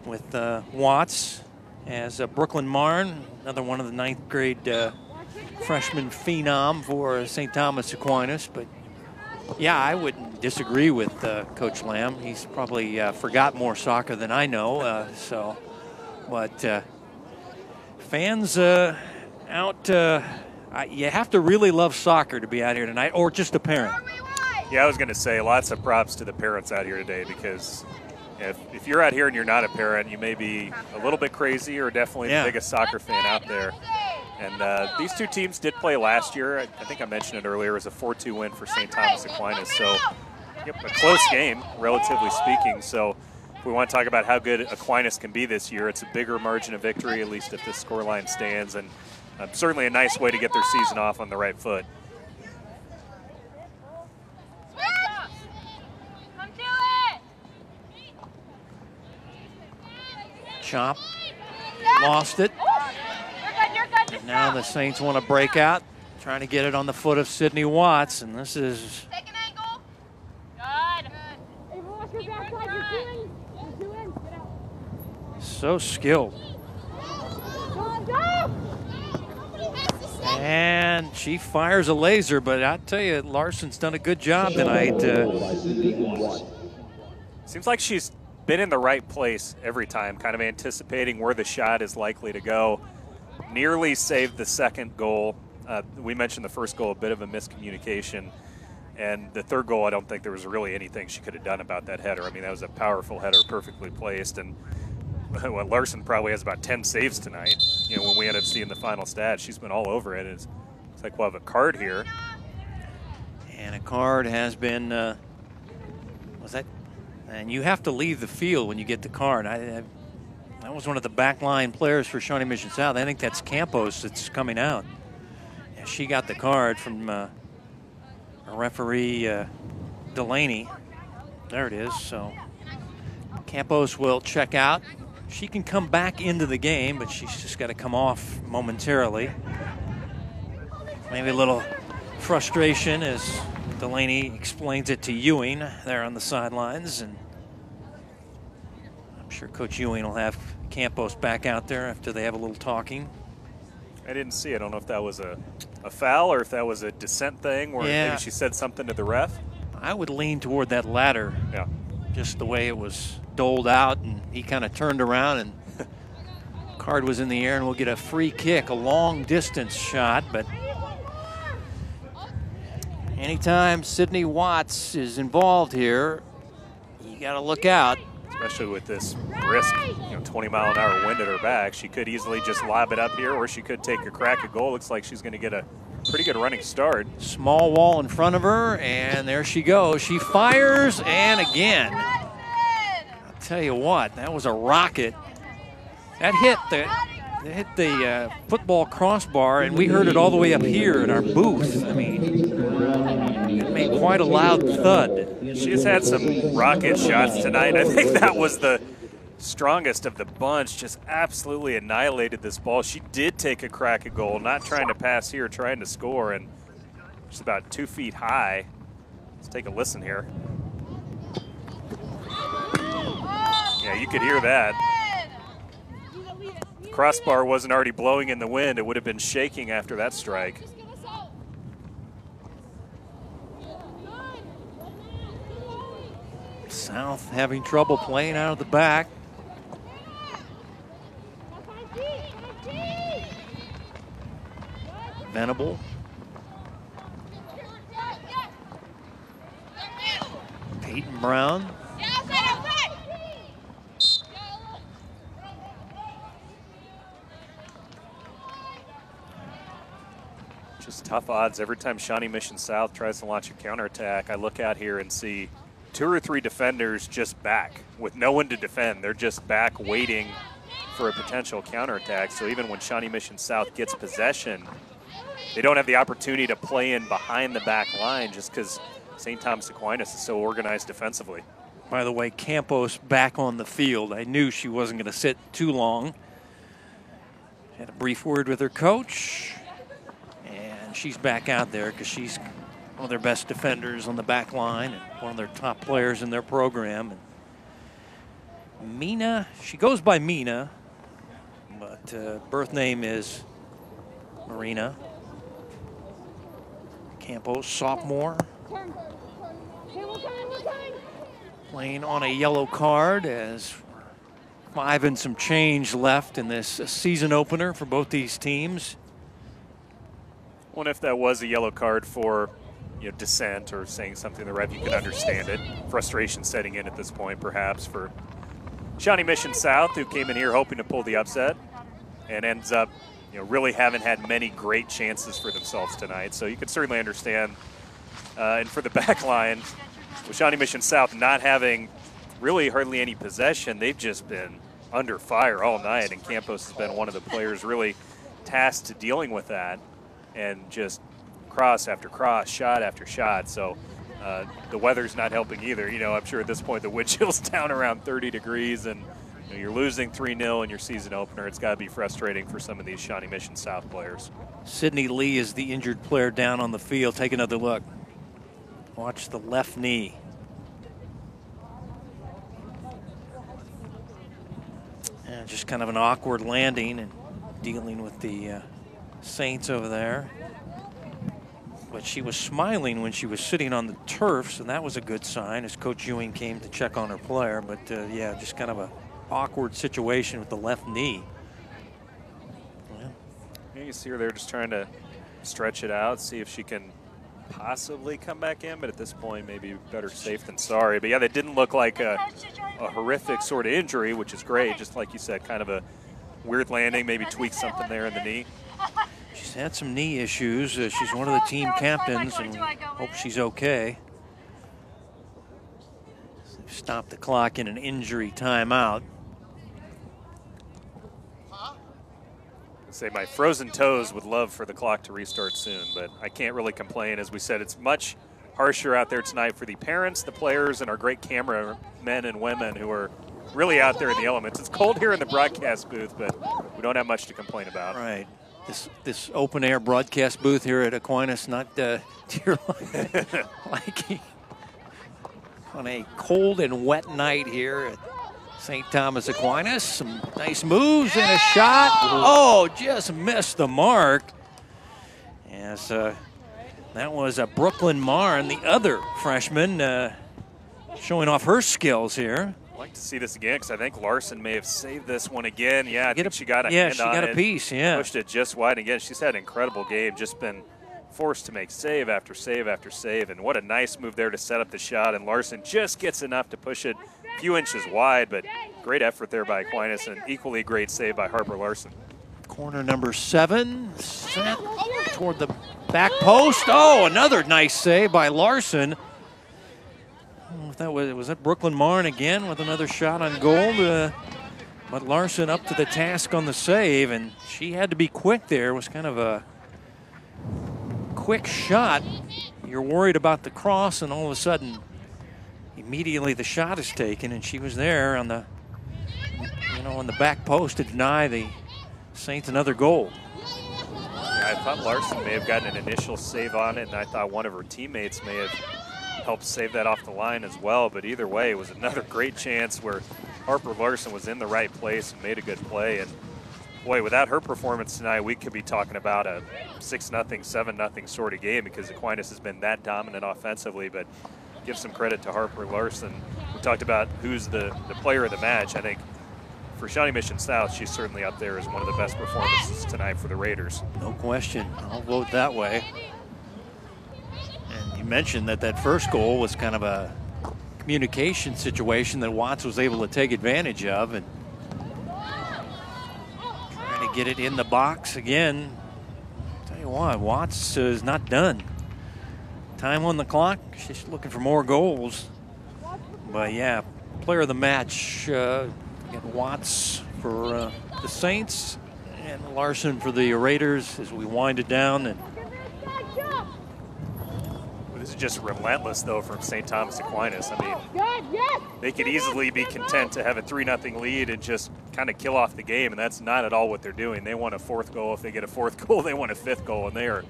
with Watts as Brooklyn Marn, another one of the 9th grade freshman phenom for St. Thomas Aquinas. But yeah, I wouldn't disagree with Coach Lamb. He's probably forgot more soccer than I know. But fans out, you have to really love soccer to be out here tonight, or just a parent. Yeah, I was going to say lots of props to the parents out here today, because if you're out here and you're not a parent, you may be a little bit crazy or definitely the biggest soccer fan out there. And these two teams did play last year. I think I mentioned it earlier. It was a 4-2 win for St. Thomas Aquinas. So, a close game, relatively speaking. So, if we want to talk about how good Aquinas can be this year, it's a bigger margin of victory, at least if this scoreline stands. And certainly a nice way to get their season off on the right foot. Chop lost it. And now the Saints want to break out, trying to get it on the foot of Sydney Watts, and this is so skilled. And she fires a laser, but I tell you, Larson's done a good job tonight. Seems like she's been in the right place every time, kind of anticipating where the shot is likely to go. Nearly saved the second goal. We mentioned the first goal, a bit of a miscommunication. And the third goal, I don't think there was really anything she could have done about that header. I mean, that was a powerful header, perfectly placed. And well, Larson probably has about 10 saves tonight. When we end up seeing the final stats, she's been all over it. It's like we'll have a card here. And a card has been, and you have to leave the field when you get the card. That was one of the backline players for Shawnee Mission South. I think that's Campos that's coming out. she got the card from referee Delaney. There it is. So Campos will check out. She can come back into the game, but she's just got to come off momentarily. Maybe a little frustration as Delaney explains it to Ewing there on the sidelines. And I'm sure Coach Ewing will have Campos back out there after they have a little talking. I didn't see. I don't know if that was a foul or if that was a dissent thing where maybe she said something to the ref. I would lean toward that latter. Yeah. Just the way it was doled out, and he kind of turned around and card was in the air, and we'll get a free kick, a long distance shot. But anytime Sydney Watts is involved here, you got to look out. Especially with this brisk, 20-mile-an-hour wind at her back. She could easily just lob it up here, or she could take a crack at goal. Looks like she's going to get a pretty good running start. Small wall in front of her, and there she goes. She fires, and again. I'll tell you what, that was a rocket. That hit the football crossbar, and we heard it all the way up here in our booth. I mean, it made quite a loud thud. She's had some rocket shots tonight. I think that was the strongest of the bunch. Just absolutely annihilated this ball. She did take a crack at goal, not trying to pass here, trying to score, and she's about 2 feet high. Let's take a listen here. Yeah, you could hear that. If the crossbar wasn't already blowing in the wind, it would have been shaking after that strike. South having trouble playing out of the back. Venable. Peyton Brown. Just tough odds. Every time Shawnee Mission South tries to launch a counterattack, I look out here and see 2 or 3 defenders just back with no one to defend. They're just back waiting for a potential counterattack. So even when Shawnee Mission South gets possession, they don't have the opportunity to play in behind the back line just because St. Thomas Aquinas is so organized defensively. By the way, Campos back on the field. I knew she wasn't going to sit too long. Had a brief word with her coach, and she's back out there because she's one of their best defenders on the back line and one of their top players in their program. And Mina, she goes by Mina, but birth name is Marina. Campos, sophomore, playing on a yellow card as 5 and some change left in this season opener for both these teams. Well, if that was a yellow card for dissent or saying something to the ref, you could understand it. Frustration setting in at this point, perhaps, for Shawnee Mission South, who came in here hoping to pull the upset and ends up, really haven't had many great chances for themselves tonight. So you could certainly understand. And for the back line, with Shawnee Mission South not having really hardly any possession, they've just been under fire all night, and Campos has been one of the players really tasked to dealing with that, and just cross after cross, shot after shot. So the weather's not helping either. I'm sure at this point the wind chill's down around 30 degrees, and you're losing 3-0 in your season opener. It's got to be frustrating for some of these Shawnee Mission South players. Sydney Lee is the injured player down on the field. Take another look. Watch the left knee. And just kind of an awkward landing and dealing with the Saints over there. But she was smiling when she was sitting on the turf, so that was a good sign as Coach Ewing came to check on her player. But yeah, just kind of a awkward situation with the left knee. Yeah, you see her there just trying to stretch it out, see if she can possibly come back in, but at this point maybe better safe than sorry. But yeah, that didn't look like a horrific sort of injury, which is great. Just like you said, kind of a weird landing, maybe tweak something there in the knee. She's had some knee issues. She's one of the team captains, and hope she's okay. Stop the clock in an injury timeout. Say my frozen toes would love for the clock to restart soon, but I can't really complain. As we said, it's much harsher out there tonight for the parents, the players, and our great camera men and women who are really out there in the elements. It's cold here in the broadcast booth, but we don't have much to complain about. Right. This open air broadcast booth here at Aquinas, not like on a cold and wet night here at St. Thomas Aquinas. Some nice moves and a shot. Oh, just missed the mark. As that was Brooklyn Marn, the other freshman, showing off her skills here. I'd like to see this again because I think Larson may have saved this one again. Yeah, I think she got a hand she on got it. a piece, yeah. Pushed it just wide again. She's had an incredible game, just been forced to make save after save after save. And what a nice move there to set up the shot. And Larson just gets enough to push it a few inches wide, but great effort there by Aquinas and equally great save by Harper Larson. Corner number 7, set toward the back post. Oh, another nice save by Larson. I don't know if that was that Brooklyn Marn again with another shot on goal. But Larson up to the task on the save, and she had to be quick there. It was kind of a quick shot. You're worried about the cross, and all of a sudden, immediately the shot is taken, and she was there on the, on the back post to deny the Saints another goal. Yeah, I thought Larson may have gotten an initial save on it, and I thought one of her teammates may have helped save that off the line as well. But either way, it was another great chance where Harper Larson was in the right place and made a good play. And boy, without her performance tonight, we could be talking about a 6-0, 7-0 sort of game because Aquinas has been that dominant offensively. But give some credit to Harper Larson. We talked about who's the player of the match. I think for Shawnee Mission South, she's certainly up there as one of the best performances tonight for the Raiders. No question. I'll vote that way. And you mentioned that first goal was kind of a communication situation that Watts was able to take advantage of, and trying to get it in the box again. Tell you what, Watts is not done. Time on the clock. She's looking for more goals. But yeah, player of the match, got Watts for the Saints and Larson for the Raiders as we wind it down. And this is just relentless, though, from St. Thomas Aquinas. I mean, they could easily be content to have a 3-0 lead and just kind of kill off the game, and that's not at all what they're doing. They want a 4th goal. If they get a 4th goal, they want a 5th goal, and they are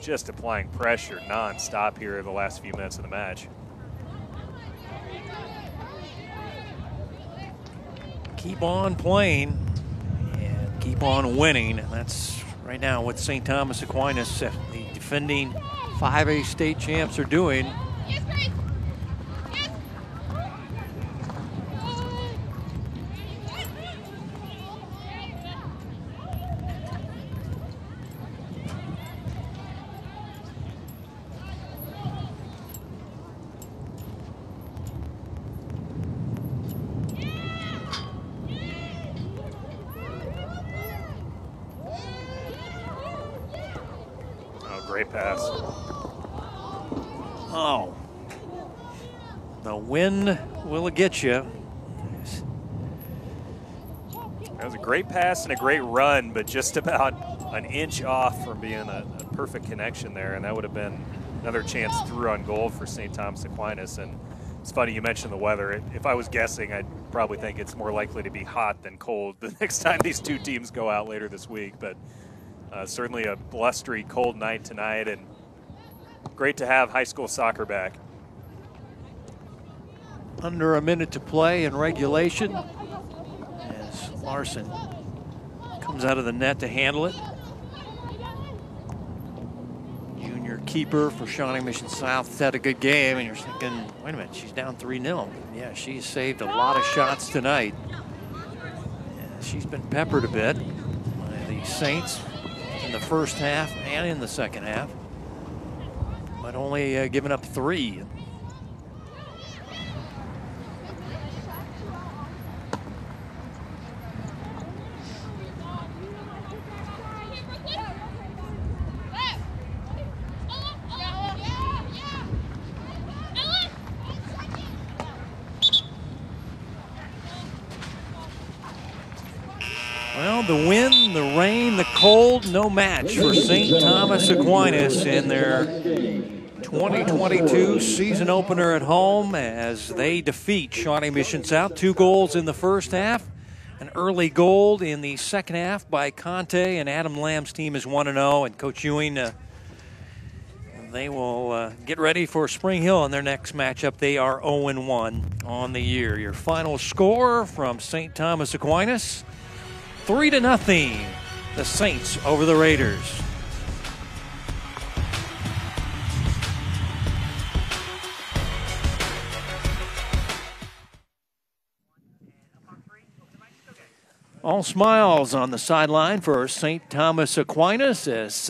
just applying pressure nonstop here the last few minutes of the match. Keep on playing and keep on winning. And that's right now what St. Thomas Aquinas, the defending 5A state champs, are doing. Great pass. Oh, the wind will get you. That was a great pass and a great run, but just about an inch off from being a perfect connection there, and that would have been another chance through on goal for St. Thomas Aquinas. And it's funny you mentioned the weather. If I was guessing, I'd probably think it's more likely to be hot than cold the next time these two teams go out later this week. But certainly a blustery, cold night tonight, and great to have high school soccer back. Under a minute to play in regulation as Larson comes out of the net to handle it. Junior keeper for Shawnee Mission South had a good game, and you're thinking, wait a minute, she's down 3-0. Yeah, she's saved a lot of shots tonight. Yeah, she's been peppered a bit by the Saints in the first half and in the second half, but only giving up 3. Well, the wind, the rain, the cold, no match for St. Thomas Aquinas in their 2022 season opener at home as they defeat Shawnee Mission South. 2 goals in the first half, an early goal in the second half by Conte, and Adam Lamb's team is 1-0, and Coach Ewing, they will get ready for Spring Hill in their next matchup. They are 0-1 on the year. Your final score from St. Thomas Aquinas, 3-0, the Saints over the Raiders. All smiles on the sideline for St. Thomas Aquinas as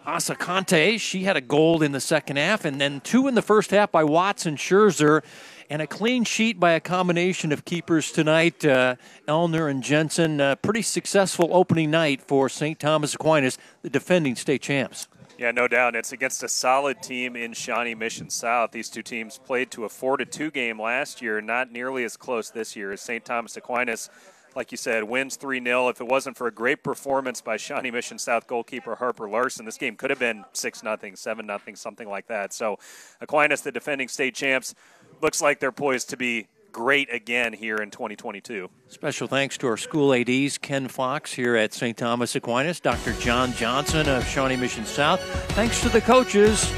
Asa Conte, she had a goal in the second half, and then 2 in the first half by Watts and Scherzer, and a clean sheet by a combination of keepers tonight, Ellnor and Jensen. Pretty successful opening night for St. Thomas Aquinas, the defending state champs. Yeah, no doubt. It's against a solid team in Shawnee Mission South. These two teams played to a 4-2 game last year, not nearly as close this year as St. Thomas Aquinas, like you said, wins 3-0. If it wasn't for a great performance by Shawnee Mission South goalkeeper Harper Larson, this game could have been 6-0, 7-0, something like that. So Aquinas, the defending state champs, looks like they're poised to be great again here in 2022. Special thanks to our school ADs, Ken Fox here at St. Thomas Aquinas, Dr. John Johnson of Shawnee Mission South. Thanks to the coaches,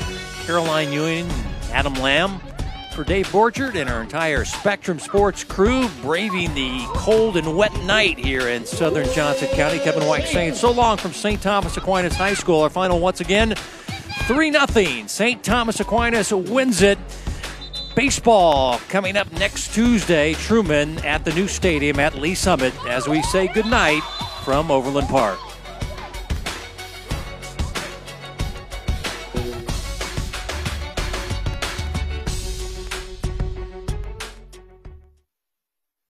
Caroline Ewing, Adam Lamb. For Dave Borchert and our entire Spectrum Sports crew, braving the cold and wet night here in southern Johnson County. Kevin White saying so long from St. Thomas Aquinas High School. Our final once again, 3-0. St. Thomas Aquinas wins it. Baseball coming up next Tuesday, Truman at the new stadium at Lee Summit, as we say goodnight from Overland Park.